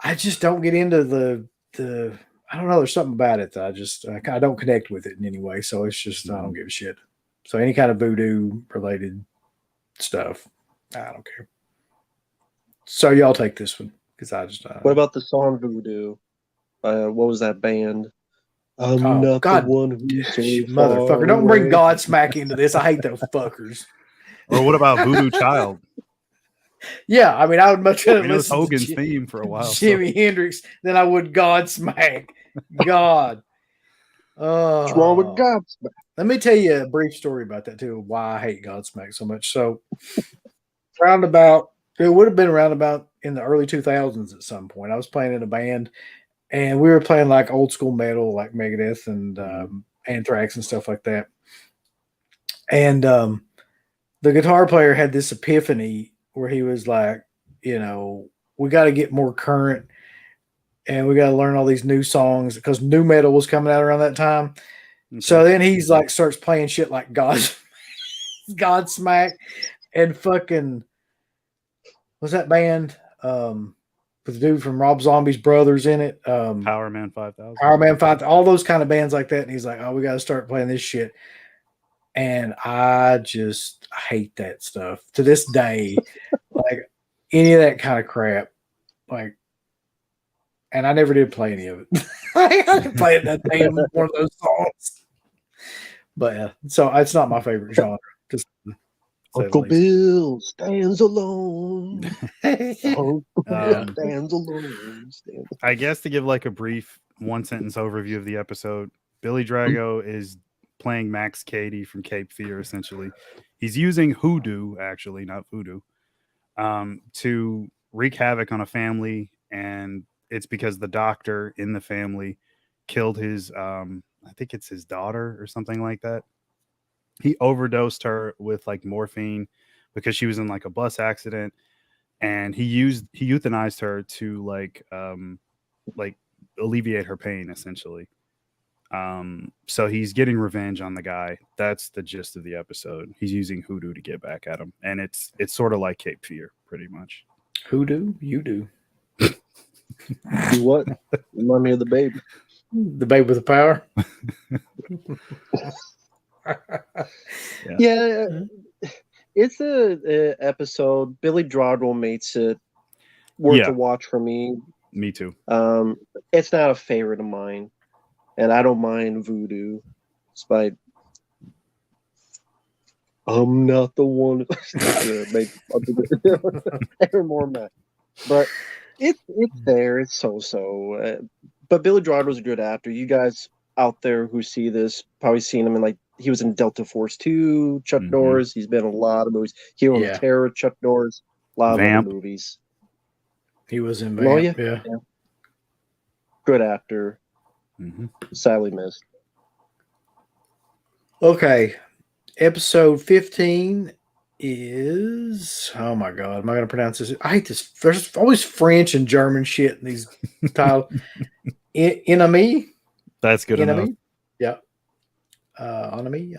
I just don't get into the. I don't know. There's something about it that I don't connect with it in any way. So it's just I don't give a shit. So any kind of voodoo related stuff, I don't care. So y'all take this one because I just.
What about the song Voodoo? What was that band? I'm
Oh,
not
God,
the one who's so
motherfucker!
far
Don't bring
away.
Godsmack into this. I hate those fuckers.
Or what about Voodoo Child?
Yeah, I mean, I would much
I
rather
mean, it was
listen
Hogan's
to
theme for a while.
Jimi Hendrix than I would Godsmack. God.
What's wrong with
Oh.
Godsmack?
Let me tell you a brief story about that too. Why I hate Godsmack so much. So, roundabout, it would have been roundabout in the early 2000s at some point. I was playing in a band, and we were playing like old school metal, like Megadeth and Anthrax and stuff like that. And the guitar player had this epiphany where he was like, you know, we got to get more current, and we got to learn all these new songs because new metal was coming out around that time.
Okay.
So then he's like starts playing shit like Godsmack and fucking what's that band with the dude from Rob Zombie's brothers in it?
Power Man 5000.
Power Man 5, all those kind of bands like that. And he's like, oh, we got to start playing this shit. And I just hate that stuff to this day. Like any of that kind of crap. Like, and I never did play any of it. I didn't play that damn one of those songs. But yeah, so it's not my favorite genre. Just
Uncle Bill stands alone. Uncle Bill stands alone.
I guess to give like a brief one sentence overview of the episode, Billy Drago is playing Max Cady from Cape Fear. Essentially, he's using hoodoo, actually not voodoo, to wreak havoc on a family, and it's because the doctor in the family killed his I think it's his daughter or something like that. He overdosed her with like morphine because she was in like a bus accident, and he euthanized her to like alleviate her pain essentially. So he's getting revenge on the guy. That's the gist of the episode. He's using hoodoo to get back at him, and it's sort of like Cape Fear, pretty much.
Hoodoo, you do.
Do what? Remind me of the baby.
The babe with the power.
Yeah, it's a episode. Billy Drago makes it worth a watch for me.
Me too.
It's not a favorite of mine, and I don't mind Voodoo, despite I'm not the one. Ever more mad, but it's there. It's so. But Billy Drago's a good actor. You guys out there who see this probably seen him in like he was in Delta Force 2, Chuck Norris. He's been in a lot of movies. Hero of Terror, Chuck Norris, a lot of other movies.
He was in Vamp, yeah.
Good actor. Sadly missed.
Okay. Episode 15 is, oh my God, am I going to pronounce this? I hate this. There's always French and German shit in these titles. Enemy.
That's good enough.
Yeah. Enemy.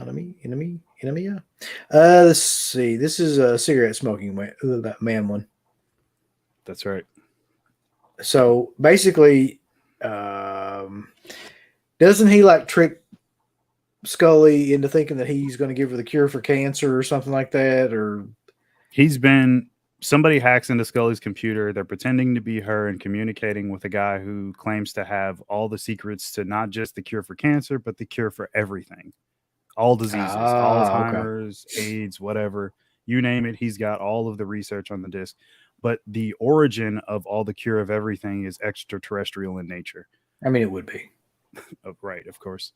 Yeah. Let's see. This is a cigarette smoking that man one.
That's right.
So basically, doesn't he like trick Scully into thinking that he's going to give her the cure for cancer or something like that? Or
somebody hacks into Scully's computer. They're pretending to be her and communicating with a guy who claims to have all the secrets to not just the cure for cancer, but the cure for everything. All diseases, Alzheimer's, AIDS, whatever, you name it. He's got all of the research on the disc. But the origin of all the cure of everything is extraterrestrial in nature.
I mean, it would be.
Oh, right, of course.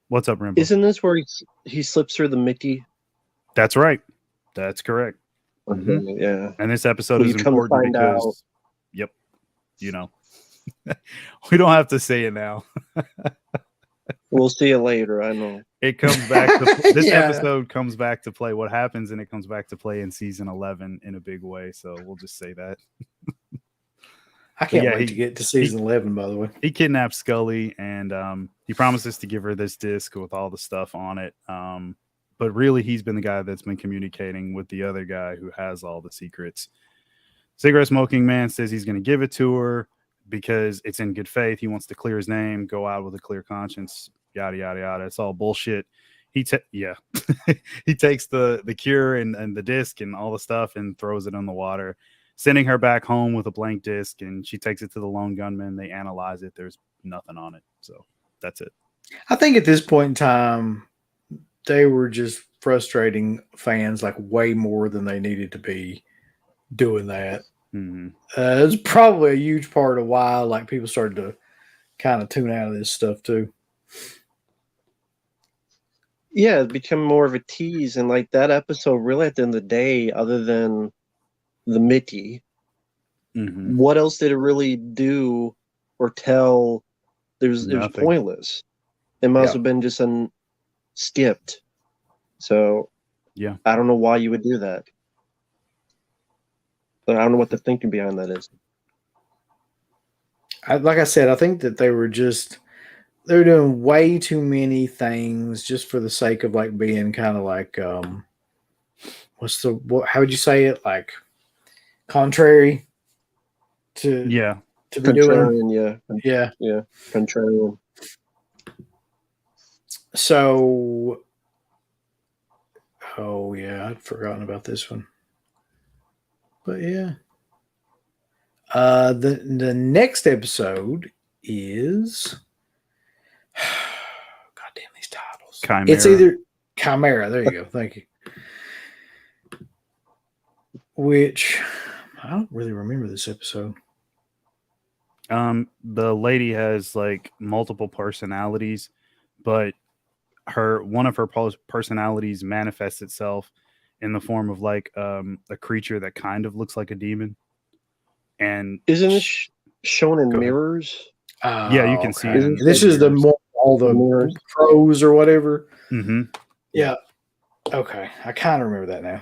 What's up, Rambo?
Isn't this where he slips her the Mickey?
That's right. That's correct. Mhm.
Yeah.
And this episode
Well,
is
you come to
important
find out.
because, yep, you know, we don't have to say it now.
We'll see you later. I know.
It comes back to this
Yeah.
episode comes back to play. What happens, and it comes back to play in season 11 in a big way. So we'll just say that.
I can't
yeah,
wait to get to season 11, by the way.
He kidnaps Scully, and he promises to give her this disc with all the stuff on it. But really, he's been the guy that's been communicating with the other guy who has all the secrets. Cigarette smoking man says he's going to give it to her because it's in good faith. He wants to clear his name, go out with a clear conscience, yada, yada, yada. It's all bullshit. He takes the cure and the disc and all the stuff and throws it in the water, sending her back home with a blank disc, and she takes it to the lone gunman. They analyze it. There's nothing on it. So that's it.
I think at this point in time, they were just frustrating fans like way more than they needed to be doing that.
Mm-hmm.
It's probably a huge part of why like people started to kind of tune out of this stuff too.
Yeah, it became more of a tease, and like that episode, really at the end of the day, other than the Mickey,
Mm-hmm.
what else did it really do or tell? It was
Nothing.
pointless. It must have been just skipped. So
yeah,
I don't know why you would do that. But I don't know what the thinking behind that is.
Like I said, I think that they were doing way too many things just for the sake of like being kind of like how would you say it, like contrary to be doing.
Yeah, contrarian.
So I'd forgotten about this one, but yeah. The next episode is God damn these titles.
Chimera.
It's either Chimera. There you go. Thank you. Which I don't really remember this episode.
The lady has like multiple personalities, but one of her personalities manifests itself in the form of like a creature that kind of looks like a demon. And
isn't it shown in mirrors?
Yeah, you can see it.
This is all the mirrors. Pros or whatever.
Mm-hmm.
Yeah. Okay, I kind of remember that now.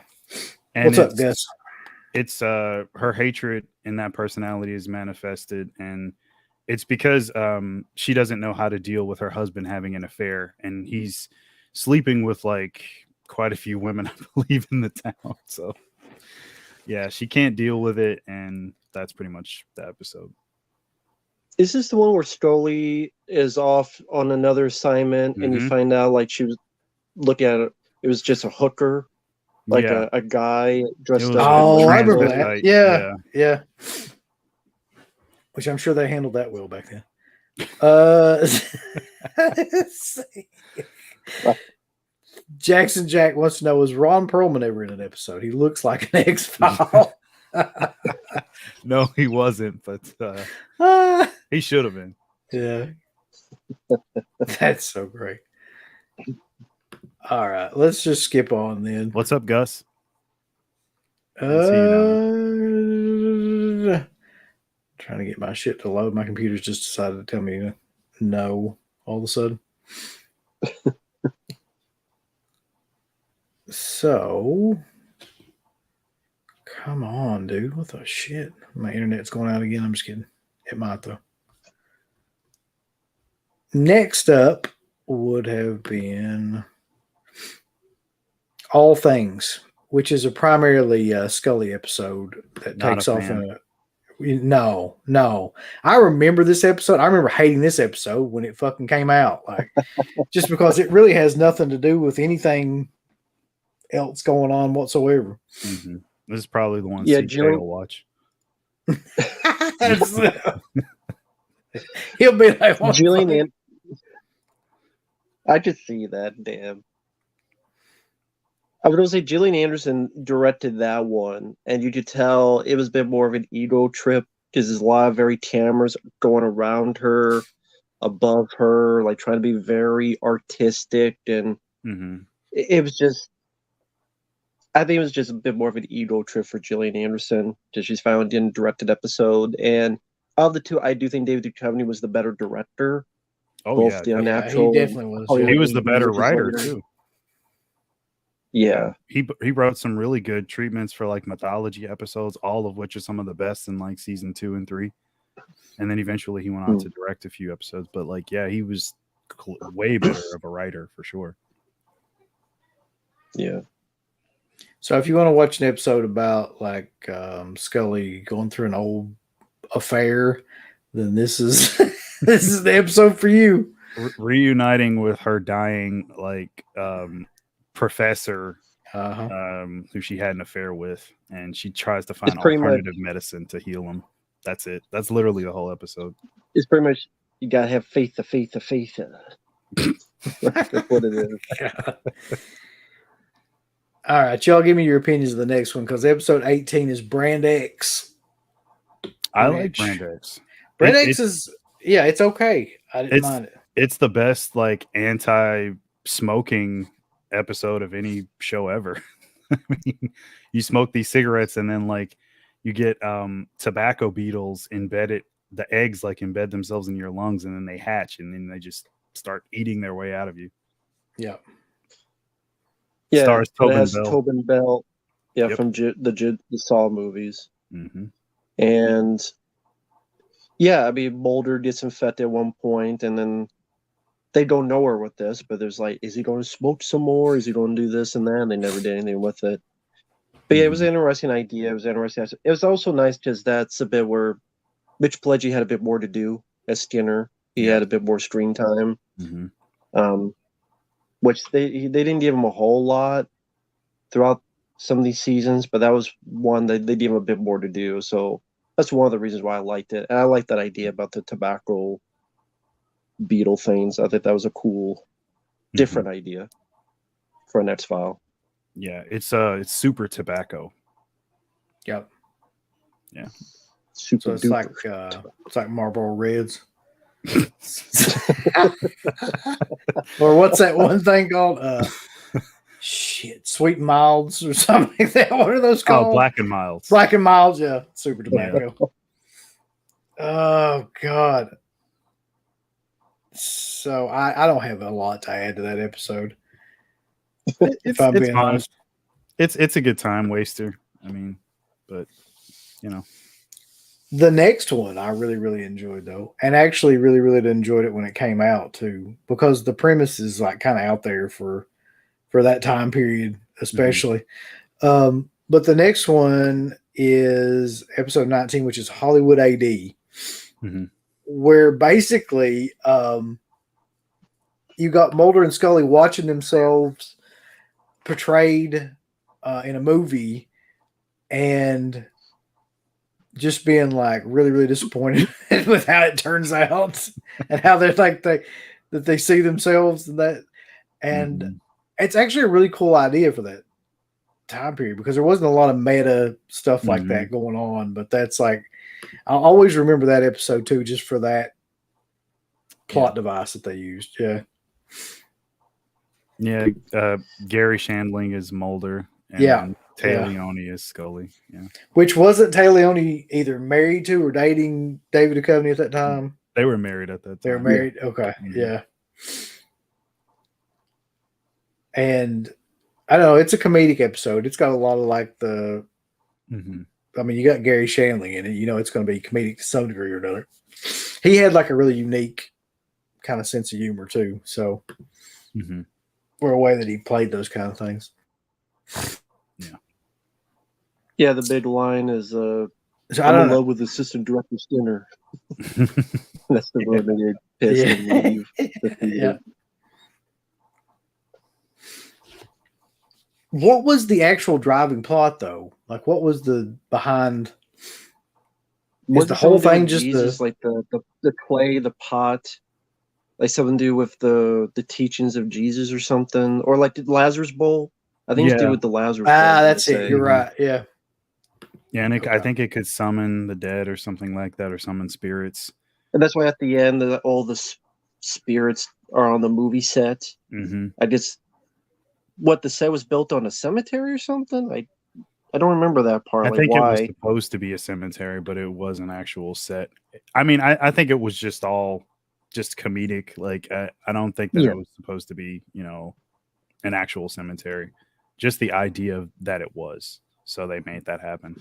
And
what's up, Gus?
It's her hatred in that personality is manifested, and it's because she doesn't know how to deal with her husband having an affair, and he's sleeping with like quite a few women, I believe, in the town. So yeah, she can't deal with it, and that's pretty much the episode.
Is this the one where Scully is off on another assignment, and you find out like she was looking at it? It was just a hooker. Like a guy dressed up.
Oh, I remember that. Yeah. Which I'm sure they handled that well back then. Jackson Jack wants to know, was Ron Perlman ever in an episode? He looks like an X-File.
No, he wasn't, but he should have been.
Yeah. That's so great. All right, let's just skip on then.
What's up, Gus?
Trying to get my shit to load. My computer's just decided to tell me no all of a sudden. So, come on, dude. What the shit? My internet's going out again. I'm just kidding. It might, though. Next up would have been All Things, which is a primarily Scully episode that takes off in a... No. I remember this episode. I remember hating this episode when it fucking came out. Like, just because it really has nothing to do with anything else going on whatsoever.
Mm-hmm. This is probably the one
Jill
will watch.
He'll be like,
Jillian. I could see that. Damn. I would say Gillian Anderson directed that one, and you could tell it was a bit more of an ego trip because there's a lot of very cameras going around her, above her, like trying to be very artistic, and it was just I think it was just a bit more of an ego trip for Gillian Anderson because she's finally did a directed episode. And of the two, I do think David Duchovny was the better director.
Oh
Both
yeah,
the
definitely.
Unnatural.
he definitely was.
Hollywood
He was the
AD,
better
which is
writer
later.
too.
Yeah.
He wrote some really good treatments for like mythology episodes, all of which are some of the best in like season 2 and 3. And then eventually he went on to direct a few episodes. But like, yeah, he was way better of a writer for sure.
Yeah.
So if you want to watch an episode about like Scully going through an old affair, then this is this is the episode for you.
Reuniting with her dying like professor who she had an affair with, and she tries to find alternative medicine to heal him. That's it. That's literally the whole episode.
It's pretty much you gotta have faith. That's what it is.
Yeah. All right, y'all give me your opinions of the next one because episode 18 is Brand X.
I like Brand X.
Brand X is, yeah, it's okay. I didn't mind it.
It's the best like anti-smoking episode of any show ever. I mean, you smoke these cigarettes and then like you get tobacco beetles embedded, the eggs like embed themselves in your lungs and then they hatch and then they just start eating their way out of you.
Yeah.
Yeah,
Stars
Tobin Bell. Yeah, from the Saw movies.
Mm-hmm.
And yeah, I mean, Mulder gets infected at one point, and then they go nowhere with this. But there's like, is he going to smoke some more? Is he going to do this and that? And they never did anything with it. But yeah, it was an interesting idea. It was interesting. It was also nice because that's a bit where Mitch Pileggi had a bit more to do as Skinner. He had a bit more screen time.
Mm-hmm.
Which they didn't give him a whole lot throughout some of these seasons, but that was one that they gave him a bit more to do. So that's one of the reasons why I liked it. And I like that idea about the tobacco beetle things. I think that was a cool, different idea for an X-File.
Yeah, it's super tobacco.
Yep.
Yeah.
Super.
So it's like Marlboro Reds. Or what's that one thing called? Sweet and Milds or something like that. What are those called?
Oh, Black and Milds.
Black and Milds, yeah. Super tobacco. Oh, God. So I don't have a lot to add to that episode. If I'm being honest.
It's a good time waster. I mean, but, you know.
The next one I really, really enjoyed though, and actually really, really enjoyed it when it came out too, because the premise is like kind of out there for that time period, especially. But the next one is episode 19, which is Hollywood AD, where basically you got Mulder and Scully watching themselves portrayed in a movie and just being like really, really disappointed with how it turns out and how they're like that they see themselves and that. And it's actually a really cool idea for that time period because there wasn't a lot of meta stuff like that going on. But that's like, I'll always remember that episode too, just for that plot device that they used. Yeah.
Yeah. Gary Shandling is Mulder. And Tay Leone is Scully. Yeah. Which
wasn't Tay Leone either married to or dating David Duchovny at that time?
They were married at that time.
They were married? Yeah. Okay. Yeah. And I don't know, it's a comedic episode. It's got a lot of like the I mean, you got Gary Shandling in it, you know it's going to be comedic to some degree or another. He had like a really unique kind of sense of humor too. So or a way that he played those kind of things.
Yeah, the big line is I'm in love with assistant director Skinner. That's the one that you're pissed and leave.
What was the actual driving plot though? Like what was the behind was the whole thing just
Jesus, like the clay, the pot, like something to do with the teachings of Jesus or something? Or like the Lazarus Bowl? I think it's to do with the Lazarus Bowl.
That's it. You're right. Yeah.
Yeah, and I think it could summon the dead or something like that, or summon spirits.
And that's why at the end, all the spirits are on the movie set. I just what the set was built on a cemetery or something. I don't remember that part.
I
like
think it was
why?
supposed to be a cemetery, but it was an actual set. I mean, I think it was just all just comedic. Like I don't think that
Yeah.
it was supposed to be, an actual cemetery. Just the idea that it was. So they made that happen.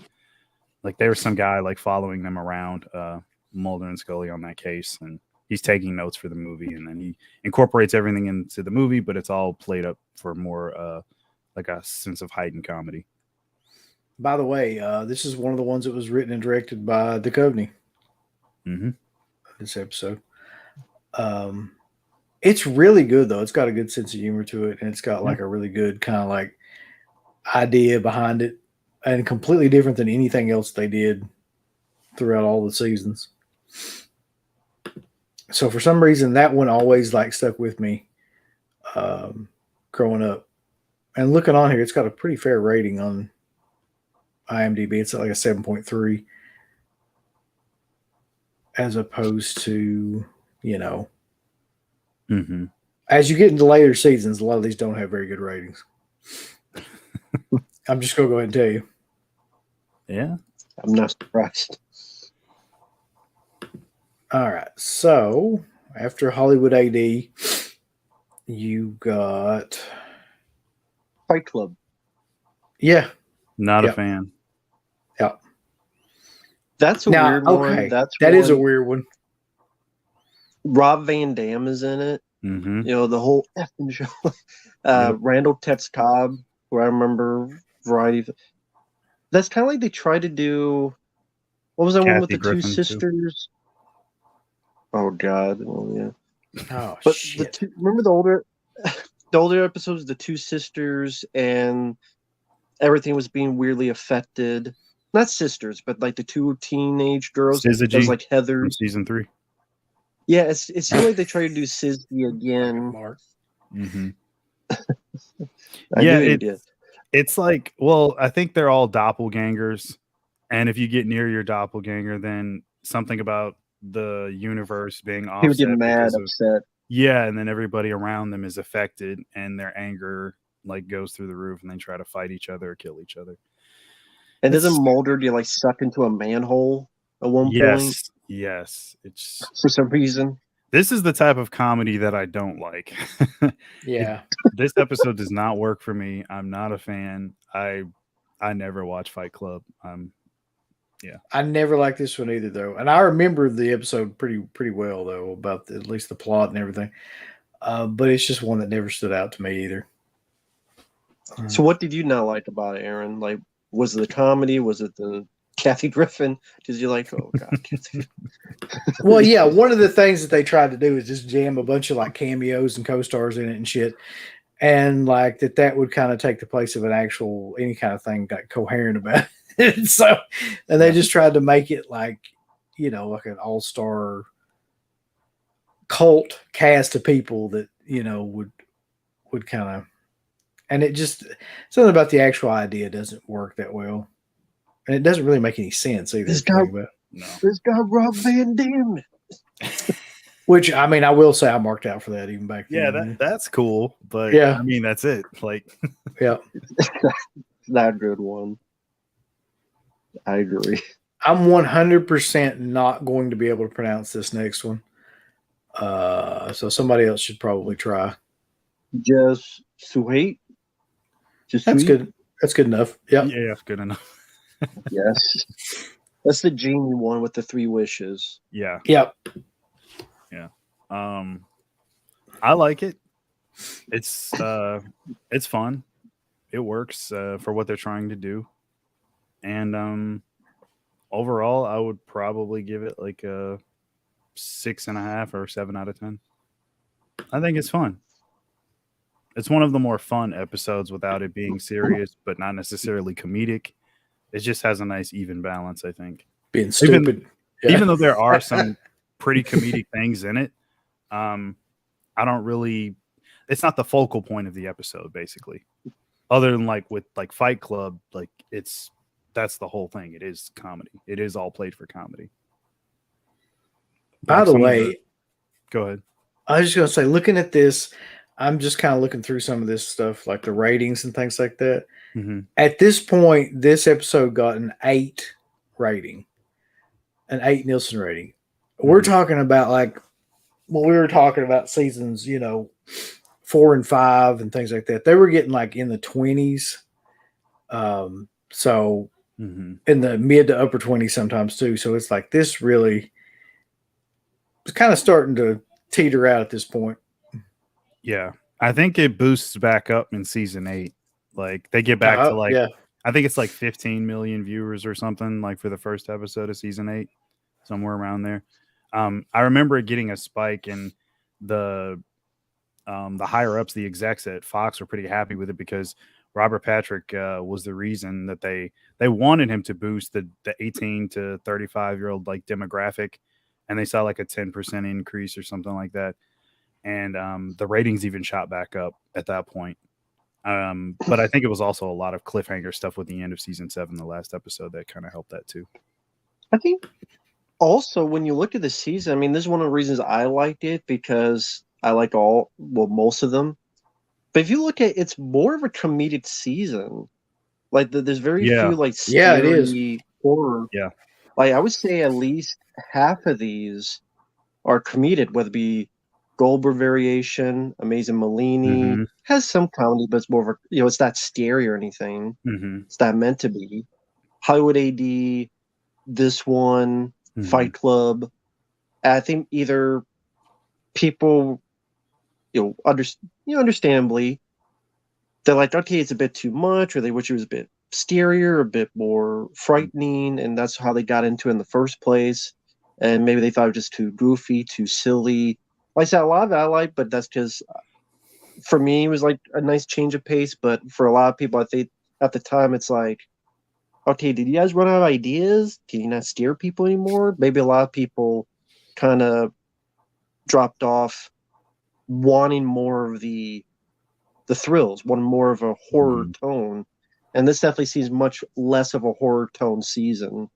Like there was some guy like following them around, Mulder and Scully on that case, and he's taking notes for the movie, and then he incorporates everything into the movie, but it's all played up for more like a sense of heightened comedy.
By the way, this is one of the ones that was written and directed by Duchovny.
Mm-hmm.
This episode. It's really good though. It's got a good sense of humor to it, and it's got like a really good kind of like idea behind it, and completely different than anything else they did throughout all the seasons. So for some reason, that one always like stuck with me growing up. And looking on here, it's got a pretty fair rating on IMDb. It's like a 7.3 as opposed to,
Mm-hmm.
as you get into later seasons, a lot of these don't have very good ratings. I'm just going to go ahead and tell you.
Yeah.
I'm not surprised.
All right. So after Hollywood AD, you got
Fight Club.
Yeah.
Not a fan.
Yeah.
That's a weird one.
That is a weird one.
Rob Van Dam is in it.
Mm-hmm.
The whole effing show. Randall Tex Cobb, who I remember variety. That's kind of like they tried to do. What was that one with the
Griffin,
two sisters? Too. Oh God! Oh yeah.
Oh
but
shit!
Remember the older episodes, the two sisters, and everything was being weirdly affected. Not sisters, but like the two teenage girls. It was like Heather
from season 3.
Yeah, it seems like they tried to do Sizzy again.
Mark.
Mm-hmm.
Yeah,
it's like, well, I think they're all doppelgangers, and if you get near your doppelganger, then something about the universe being offset.
People get mad, upset.
Yeah, and then everybody around them is affected, and their anger like goes through the roof, and they try to fight each other or kill each other.
And doesn't Mulder get like sucked into a manhole at one point?
Yes. It's
for some reason.
This is the type of comedy that I don't like.
Yeah.
This episode does not work for me. I'm not a fan. I never watch Fight Club. Yeah.
I never liked this one either, though, and I remember the episode pretty well, though, about at least the plot and everything. But it's just one that never stood out to me either.
So, what did you not like about it, Aaron? Like, was it the comedy? Was it the Kathy Griffin? Because you're like, oh god, Kathy.
Well, yeah, one of the things that they tried to do is just jam a bunch of like cameos and co-stars in it and shit, and like that would kind of take the place of an actual any kind of thing like coherent about it. So, and they just tried to make it like like an all-star cult cast of people that would kind of, and it just something about the actual idea doesn't work that well. And it doesn't really make any sense either.
This guy Rob Van Dam.
Which, I mean, I will say I marked out for that even back then.
Yeah, that's cool. But, I mean, that's it. Like,
yeah.
Not a good one. I agree.
I'm 100% not going to be able to pronounce this next one. So somebody else should probably try.
Just souhaite.
That's good. That's good enough. Yep.
Yeah, good enough.
Yes. That's the genie one with the 3 wishes.
Yeah.
Yep.
Yeah. I like it. It's fun. It works for what they're trying to do. And overall, I would probably give it like a 6.5 or 7 out of 10. I think it's fun. It's one of the more fun episodes without it being serious, but not necessarily comedic. It just has a nice even balance, I think.
Being stupid.
Even though there are some pretty comedic things in it, I don't really. It's not the focal point of the episode, basically. Other than like with like Fight Club, like that's the whole thing. It is comedy. It is all played for comedy.
By the way,
go ahead.
I was just going to say, looking at this, I'm just kind of looking through some of this stuff, like the ratings and things like that.
Mm-hmm.
At this point, this episode got an 8 rating, an 8 Nielsen rating. We're talking about like when we were talking about seasons, 4 and 5 and things like that. They were getting like in the 20s. So in the mid to upper 20s sometimes too. So it's like this really is kind of starting to teeter out at this point.
Yeah. I think it boosts back up in season 8. Like they get back to like, I think it's like 15 million viewers or something, like for the first episode of season 8, somewhere around there. I remember it getting a spike, and the higher ups, the execs at Fox, were pretty happy with it because Robert Patrick was the reason that they wanted him to boost the 18 to 35-year-old like demographic, and they saw like a 10% increase or something like that. And the ratings even shot back up at that point. But I think it was also a lot of cliffhanger stuff with the end of season 7, the last episode, that kind of helped that too.
I think also when you look at the season, I mean, this is one of the reasons I liked it, because I like most of them. But if you look at, it's more of a comedic season. Like there's very few like scary
it is.
horror.
Yeah.
Like I would say at least half of these are comedic, whether it be Goldberg Variation, Amazing Maleeni, has some comedy, but it's more of a, it's not scary or anything. It's not meant to be. Hollywood AD, this one, Fight Club. I think either people, understandably, they're like, okay, it's a bit too much, or they wish it was a bit scarier, a bit more frightening, and that's how they got into it in the first place. And maybe they thought it was just too goofy, too silly. Like I said, a lot of it I like, but that's because for me it was like a nice change of pace. But for a lot of people, I think at the time it's like, okay, did you guys run out of ideas? Can you not scare people anymore? Maybe a lot of people kind of dropped off wanting more of the thrills, wanting more of a horror tone. And this definitely seems much less of a horror tone season,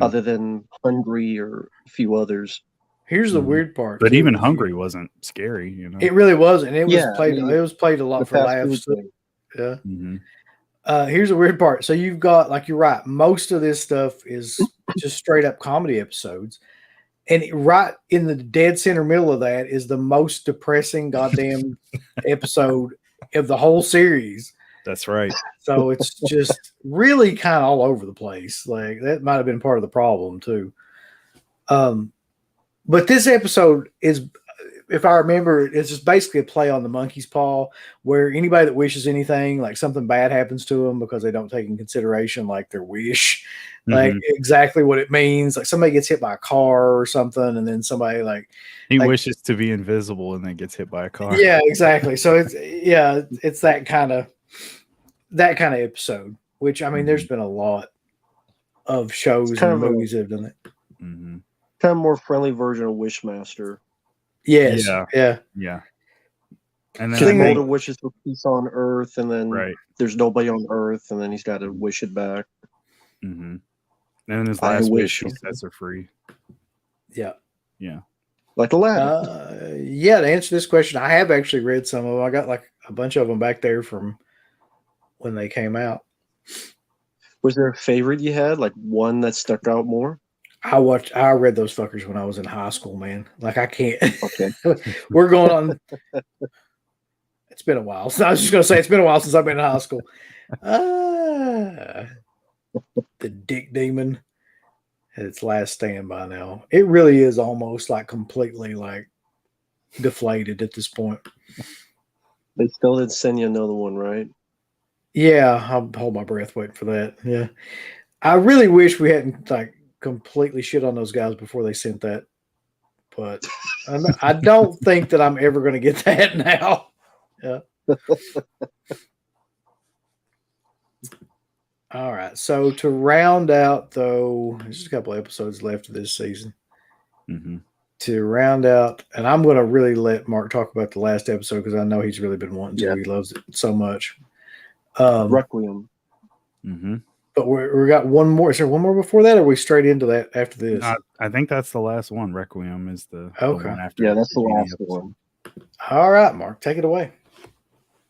other than Hungry or a few others.
Here's the weird part.
But even Hungry wasn't scary,
It really wasn't. It was played. It was played a lot for laughs. Yeah. Here's the weird part. So you've got, like, you're right, most of this stuff is just straight up comedy episodes, and right in the dead center middle of that is the most depressing goddamn episode of the whole series.
That's right.
So it's just really kind of all over the place. Like, that might have been part of the problem too. But this episode is, if I remember, it's just basically a play on the monkey's paw, where anybody that wishes anything, like something bad happens to them because they don't take in consideration like their wish, like exactly what it means. Like somebody gets hit by a car or something, and then somebody
he wishes to be invisible and then gets hit by a car.
Yeah, exactly. So it's that kind of episode. Which, I mean, there's been a lot of shows and movies that have done it.
Kind of more friendly version of Wishmaster.
Yes. Yeah.
And then Mulder wishes for peace on Earth, and then there's nobody on Earth, and then he's got to wish it back.
And then his last wish, he sets her free.
Yeah.
Like Aladdin.
To answer this question, I have actually read some of them. I got like a bunch of them back there from when they came out.
Was there a favorite you had, like one that stuck out more?
I read those fuckers when I was in high school, man. Like, I can't.
Okay.
We're going on. It's been a while. So I was just going to say, it's been a while since I've been in high school. The Dick Demon had its last stand by now. It really is almost like completely like deflated at this point.
They still did send you another one, right?
Yeah, I'll hold my breath waiting for that. Yeah. I really wish we hadn't like completely shit on those guys before they sent that, but I don't think that I'm ever going to get that now. Yeah. All right. So to round out, though, there's just a couple episodes left of this season. To round out, and I'm going to really let Mark talk about the last episode because I know he's really been wanting to. He loves it so much.
Requiem.
But we got one more. Is there one more before that, or are we straight into that after this?
I think that's the last one. Requiem is the
one
after.
Yeah, that's the last one.
All right, Mark, take it away.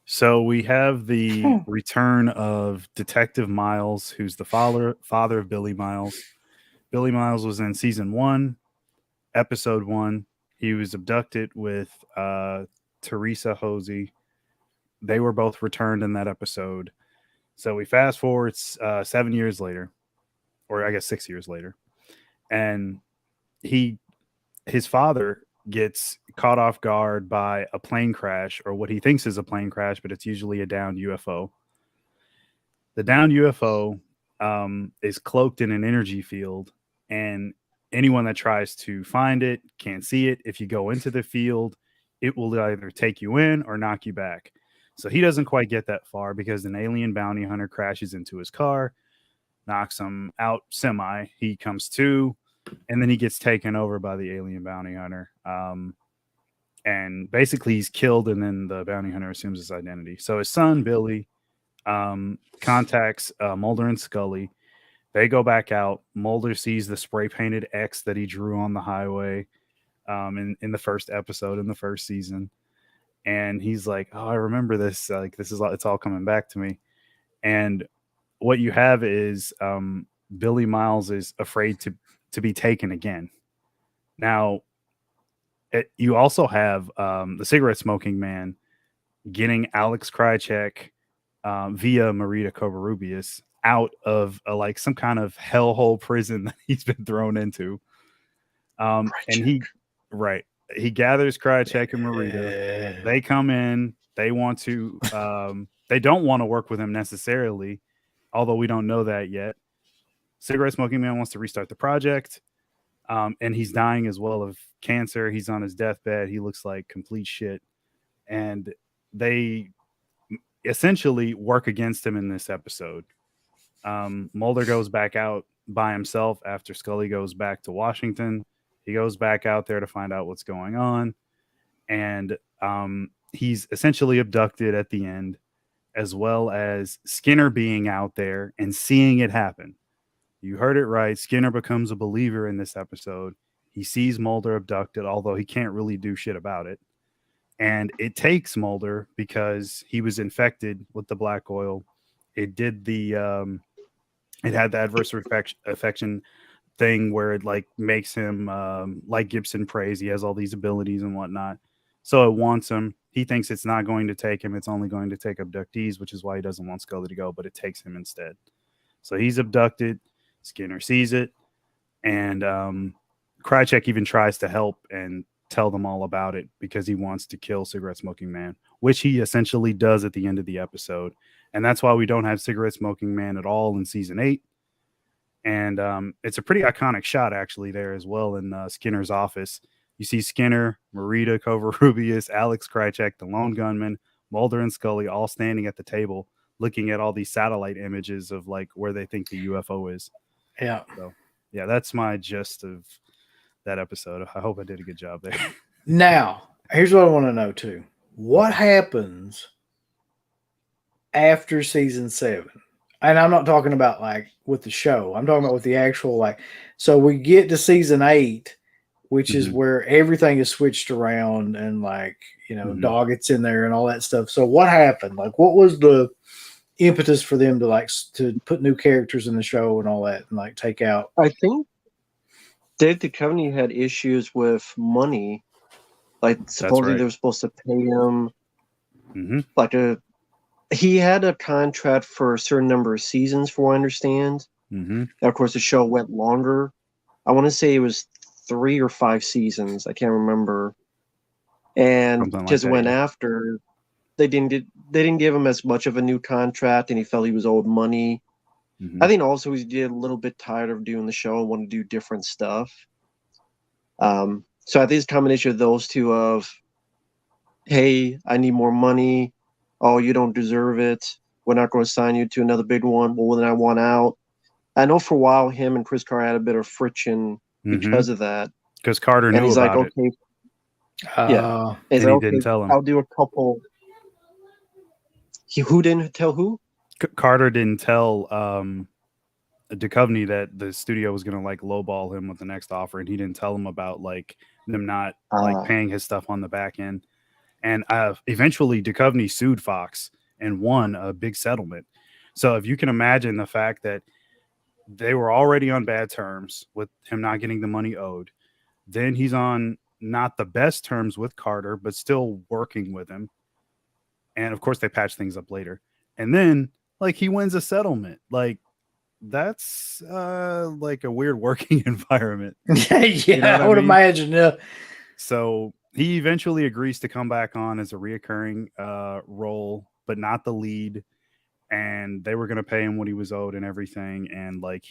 So we have the return of Detective Miles, who's the father of Billy Miles. Billy Miles was in season 1, episode 1. He was abducted with Teresa Hosey. They were both returned in that episode. So we fast forward 7 years later, or I guess 6 years later, and his father gets caught off guard by a plane crash, or what he thinks is a plane crash, but it's usually a downed UFO. The downed UFO is cloaked in an energy field, and anyone that tries to find it can't see it. If you go into the field, it will either take you in or knock you back. So he doesn't quite get that far because an alien bounty hunter crashes into his car, knocks him out semi. He comes to, and then he gets taken over by the alien bounty hunter. And basically he's killed, and then the bounty hunter assumes his identity. So his son, Billy, contacts Mulder and Scully. They go back out. Mulder sees the spray painted X that he drew on the highway in the first episode in the first season. And he's like, oh, I remember this. Like, it's all coming back to me. And what you have is Billy Miles is afraid to be taken again. Now, you also have the cigarette smoking man getting Alex Krycek via Marita Covarrubias out of like some kind of hellhole prison that he's been thrown into. And he gathers Krycek and Marita. They come in. They want to. They don't want to work with him necessarily, although we don't know that yet. Cigarette smoking man wants to restart the project, and he's dying as well of cancer. He's on his deathbed. He looks like complete shit, and they essentially work against him in this episode. Mulder goes back out by himself after Scully goes back to Washington. He goes back out there to find out what's going on, and he's essentially abducted at the end, as well as Skinner being out there and seeing it happen. You heard it right. Skinner becomes a believer in this episode. He sees Mulder abducted, although he can't really do shit about it. And it takes Mulder because he was infected with the black oil. It did it had the adverse affection thing where it like makes him like Gibson prays. He has all these abilities and whatnot. So it wants him. He thinks it's not going to take him. It's only going to take abductees, which is why he doesn't want Scully to go, but it takes him instead. So he's abducted. Skinner sees it. And Krycek even tries to help and tell them all about it because he wants to kill Cigarette Smoking Man, which he essentially does at the end of the episode. And that's why we don't have Cigarette Smoking Man at all in season 8. And it's a pretty iconic shot actually there as well in Skinner's office. You see Skinner, Marita Covarrubias, Alex Krycek, the lone gunman, Mulder and Scully all standing at the table looking at all these satellite images of like where they think the UFO is.
Yeah.
So yeah, that's my gist of that episode. I hope I did a good job there.
Now, here's what I want to know too. What happens after season 7? And I'm not talking about like with the show. I'm talking about with the actual like. So we get to season 8, which is where everything is switched around and like Doggett's in there and all that stuff. So what happened? Like, what was the impetus for them to like to put new characters in the show and all that and like take out?
I think Dave Duchovny had issues with money. Like supposedly they were supposed to pay him like he had a contract for a certain number of seasons, for what I understand. And of course, the show went longer. I want to say it was 3 or 5 seasons. I can't remember. And because like went after, they didn't give him as much of a new contract, and he felt he was owed money. I think also he's a little bit tired of doing the show and want to do different stuff. So I think it's a combination of those two of, hey, I need more money. Oh, you don't deserve it. We're not going to sign you to another big one. Well, then I want out. I know for a while him and Chris Carter had a bit of friction because of that.
Because Carter knew about it.
Okay, yeah.
And he didn't tell him.
I'll do a couple. Who didn't tell who?
Carter didn't tell Duchovny that the studio was going to like lowball him with the next offer, and he didn't tell him about like them not like paying his stuff on the back end. And eventually Duchovny sued Fox and won a big settlement. So if you can imagine the fact that they were already on bad terms with him not getting the money owed, then he's on not the best terms with Carter, but still working with him. And of course they patch things up later. And then like he wins a settlement. Like that's like a weird working environment.
Yeah,
You know what
I would
mean?
imagine. Yeah.
So he eventually agrees to come back on as a reoccurring role, but not the lead. And they were going to pay him what he was owed and everything. And like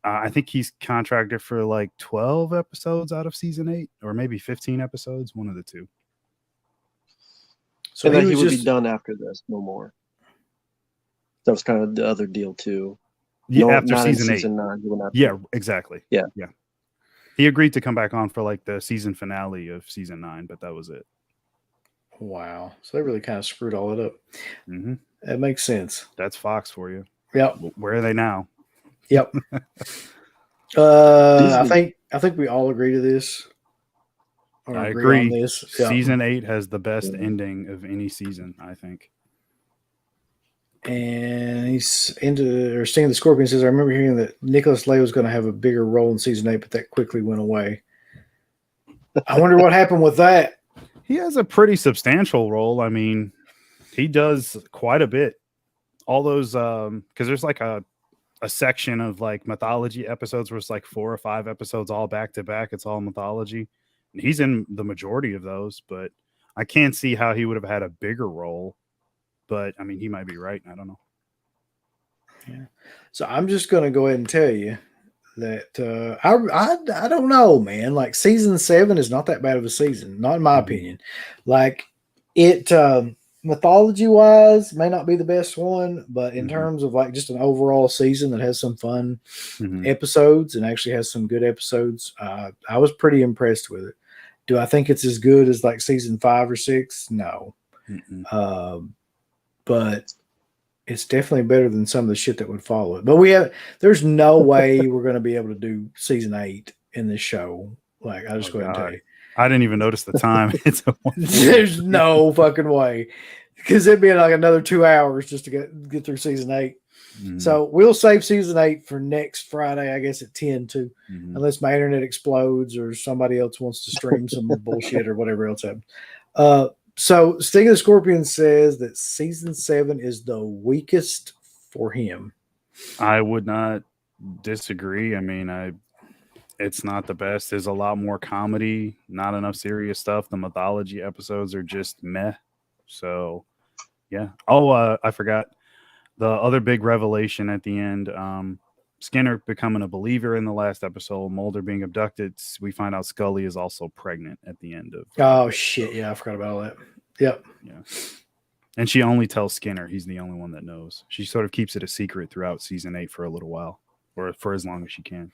I think he's contracted for like 12 episodes out of season 8, or maybe 15 episodes, one of the two.
So then he would be done after this, no more. That was kind of the other deal too.
Yeah, after season 8.
9, he would not
yeah, exactly.
Yeah.
He agreed to come back on for like the season finale of season 9, but that was it.
Wow. So they really kind of screwed all it up.
Mm-hmm.
That makes sense.
That's Fox for you.
Yep.
Where are they now?
Yep. I think we all agree to this.
I agree.
On this. Yep.
Season 8 has the best ending of any season, I think.
And he's Sting the Scorpion says, I remember hearing that Nicholas Lay was going to have a bigger role in season 8, but that quickly went away. I wonder what happened with that.
He has a pretty substantial role. I mean, he does quite a bit. All those, because there's like a section of like mythology episodes where it's like 4 or 5 episodes all back to back. It's all mythology. And he's in the majority of those, but I can't see how he would have had a bigger role. But I mean, he might be right. I don't know.
Yeah. So I'm just going to go ahead and tell you that I don't know, man. Like season 7 is not that bad of a season, not in my opinion. Like it, mythology wise, may not be the best one, but in terms of like just an overall season that has some fun episodes and actually has some good episodes, I was pretty impressed with it. Do I think it's as good as like season 5 or 6? No. But it's definitely better than some of the shit that would follow it. But there's no way we're going to be able to do season 8 in this show. Like, I'll just go ahead and tell you.
I didn't even notice the time.
There's no fucking way. Because it'd be like another 2 hours just to get through season 8. So we'll save season 8 for next Friday, I guess at 10 too. Unless my internet explodes or somebody else wants to stream some bullshit or whatever else happens. So Sting of the Scorpion says that season 7 is the weakest for him.
I would not disagree. I mean, it's not the best. There's a lot more comedy, not enough serious stuff. The mythology episodes are just meh. So, yeah. Oh, I forgot the other big revelation at the end. Skinner becoming a believer in the last episode, Mulder being abducted. We find out Scully is also pregnant at the end of.
Oh shit! Yeah, I forgot about all that. Yep.
Yeah. And she only tells Skinner. He's the only one that knows. She sort of keeps it a secret throughout season 8 for a little while, or for as long as she can.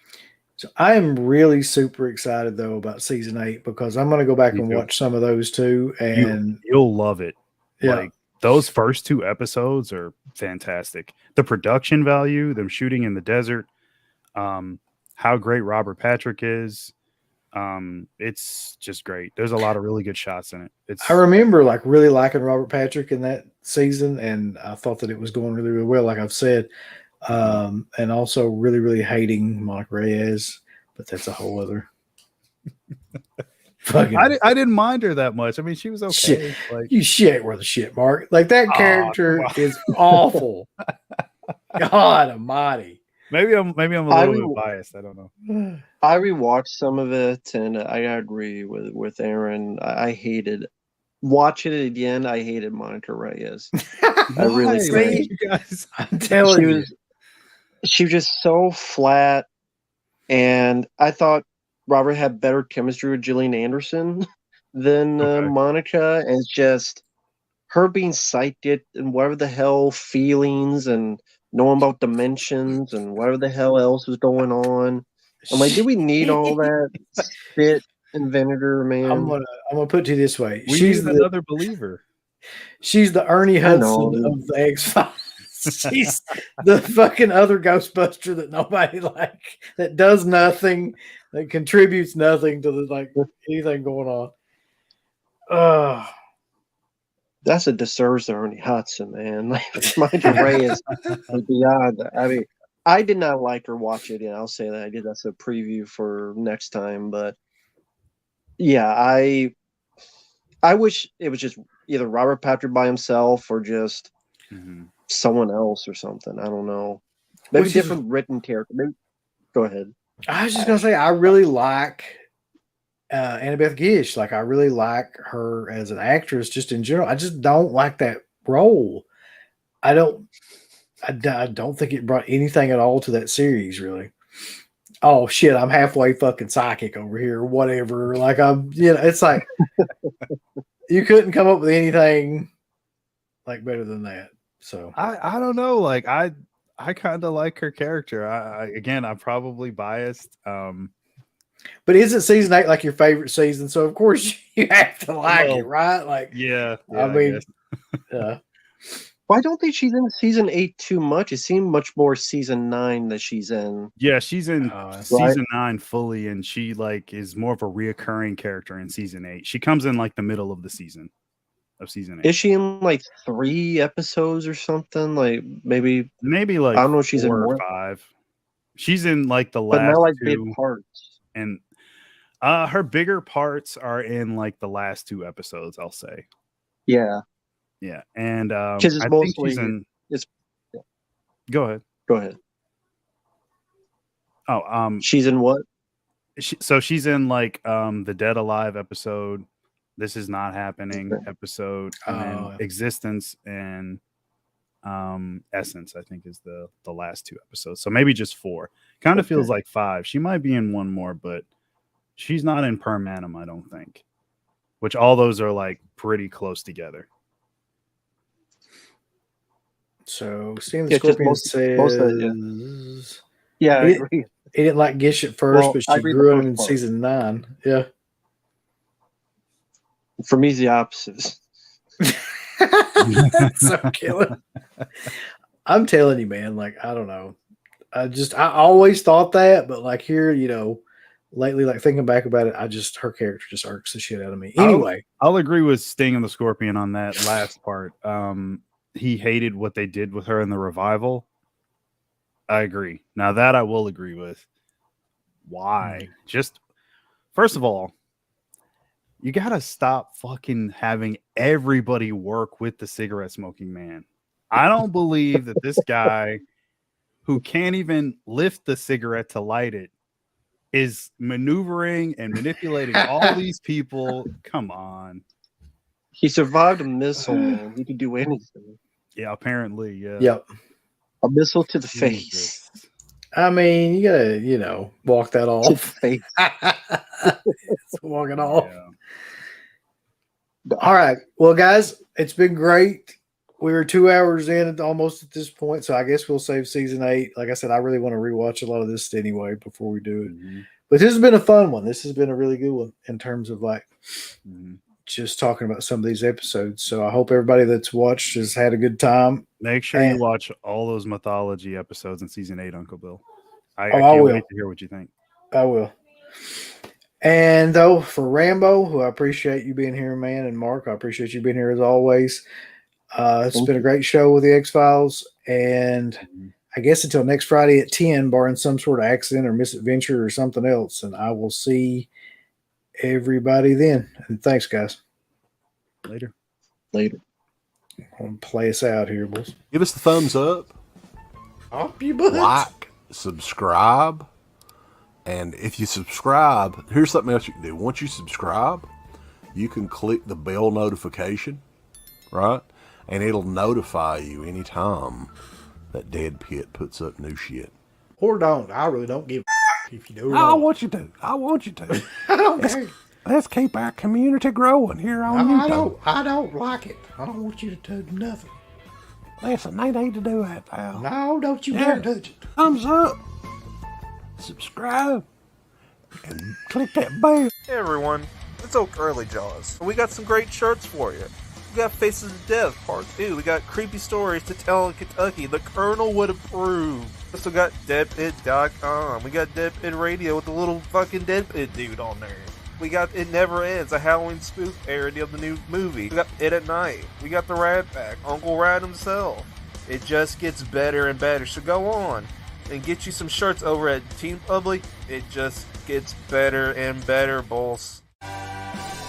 So I am really super excited though about season 8 because I'm going to go back and watch some of those too, and
you'll love it.
Yeah.
Like those first 2 episodes are fantastic. The production value, them shooting in the desert, how great Robert Patrick is. It's just great. There's a lot of really good shots in it.
I remember like really liking Robert Patrick in that season, and I thought that it was going really, really well, like I've said. And also really, really hating Monica Reyes, but that's a whole other.
I didn't mind her that much. I mean, she was okay.
Shit.
Like,
you shit ain't worth a shit, Mark. Like that character is awful. God almighty.
Maybe I'm a little bit biased. I don't know.
I rewatched some of it, and I agree with Aaron. I hated watching it again. I hated Monica Reyes. I really did.
You guys?
I'm telling you,
she was just so flat, and I thought Robert had better chemistry with Gillian Anderson than Monica, and it's just her being psychic and whatever the hell feelings and knowing about dimensions and whatever the hell else was going on. I'm like, do we need all that shit invented her, man?
I'm gonna put it to you this way:
she's another believer.
She's the Ernie Hudson of the X-Files. She's the fucking other Ghostbuster that nobody that does nothing, that contributes nothing to anything going on.
That's a disservice to Ernie Hudson, man. Like, Mind Your Ray is beyond that. I mean, I did not like her watch it. I'll say that I did. That's a preview for next time. But yeah, I wish it was just either Robert Patrick by himself or just someone else or something. I don't know. Maybe different written character. Maybe, go ahead.
I was just gonna say I really like Annabeth Gish. Like I really like her as an actress, just in general. I just don't like that role. I don't think it brought anything at all to that series, really. Oh shit, I'm halfway fucking psychic over here, or whatever. Like it's like you couldn't come up with anything like better than that. So
I don't know. Like I kind of like her character. I'm probably biased.
But isn't season 8 like your favorite season? So of course you have to like it, right? Like
yeah
I mean,
why don't think she's in season 8 too much? It seemed much more season 9 that she's in.
Yeah, she's in season 9 fully, and she like is more of a reoccurring character in season 8. She comes in like the middle of the season of season 8.
Is she in like 3 episodes or something? Like maybe
like
I don't know if she's
4
in
or
more.
5. She's in like the last,
but not like
2,
big parts.
And her bigger parts are in like the last 2 episodes, I'll say.
Yeah.
Yeah, and
because it's mostly
she's in.
It's.
Go ahead.
Go ahead.
Oh,
she's in what?
So she's in like the Dead Alive episode, This Is Not Happening episode, and then Existence and Essence, I think is the last 2 episodes. So maybe just 4. Kind of feels like 5. She might be in one more, but she's not in Permanum, I don't think. Which all those are like pretty close together.
So seeing the Scorpion says,
yeah, I agree.
He didn't like Gish at first, but she grew him in season 9. Yeah.
For me, it's the opposite.
So killer. I'm telling you, man, like, I don't know. I always thought that, but like here, lately, like thinking back about it, her character just irks the shit out of me. Anyway.
I'll agree with Sting and the Scorpion on that last part. He hated what they did with her in the revival. I agree. Now that I will agree with. Why? Just first of all, you gotta stop fucking having everybody work with the cigarette smoking man. I don't believe that this guy who can't even lift the cigarette to light it is maneuvering and manipulating all these people. Come on.
He survived a missile, man. He could do anything.
Yeah, apparently, yeah.
Yep.
A missile to the face.
I mean, you gotta, walk that off.
To the face.
Walk it off.
Yeah.
All right. Well, guys, it's been great. We were 2 hours in almost at this point, so I guess we'll save season 8. Like I said, I really want to rewatch a lot of this anyway before we do it. Mm-hmm. But this has been a fun one. This has been a really good one in terms of like just talking about some of these episodes. So I hope everybody that's watched has had a good time.
Make sure you watch all those mythology episodes in season 8, Uncle Bill. I
will.
Can't wait to hear what you think.
I will. And though for Rambo, who I appreciate you being here, man, and Mark, I appreciate you being here as always. It's been a great show with the X-Files, and I guess until next Friday at 10, barring some sort of accident or misadventure or something else, and I will see everybody then. And thanks, guys.
Later.
I'm
gonna play us out here, boys.
Give us the thumbs up.
Up you butts.
Like, subscribe. And if you subscribe, here's something else you can do. Once you subscribe, you can click the bell notification, right? And it'll notify you anytime that Dead Pit puts up new shit.
Or don't. I really don't give a if you do.
I want you to. I don't care. Let's keep our community growing here on YouTube.
I don't like it. I don't want you to do nothing.
Listen, they need to do that, pal.
No, don't you dare touch it.
Thumbs up. Subscribe. And click that bell.
Hey everyone, it's Oak Early Jaws. We got some great shirts for you. We got Faces of Death Part 2. We got Creepy Stories to Tell in Kentucky. The Colonel Would Approve. We also got deadpit.com. We got Dead Pit Radio with the little fucking Dead Pit dude on there. We got It Never Ends, a Halloween spoof parody of the new movie. We got It at Night. We got the Rat Pack, Uncle Rat himself. It just gets better and better. So go on and get you some shirts over at Team Public. It just gets better and better, boss.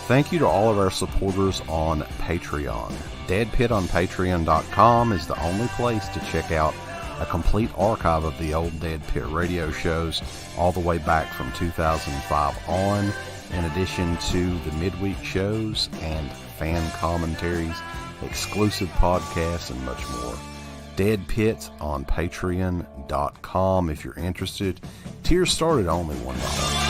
Thank you to all of our supporters on Patreon. Dead Pit on Patreon.com is the only place to check out a complete archive of the old Dead Pit radio shows all the way back from 2005 on, in addition to the midweek shows and fan commentaries, exclusive podcasts, and much more. Dead Pit on Patreon.com if you're interested. Tiers start at only $1.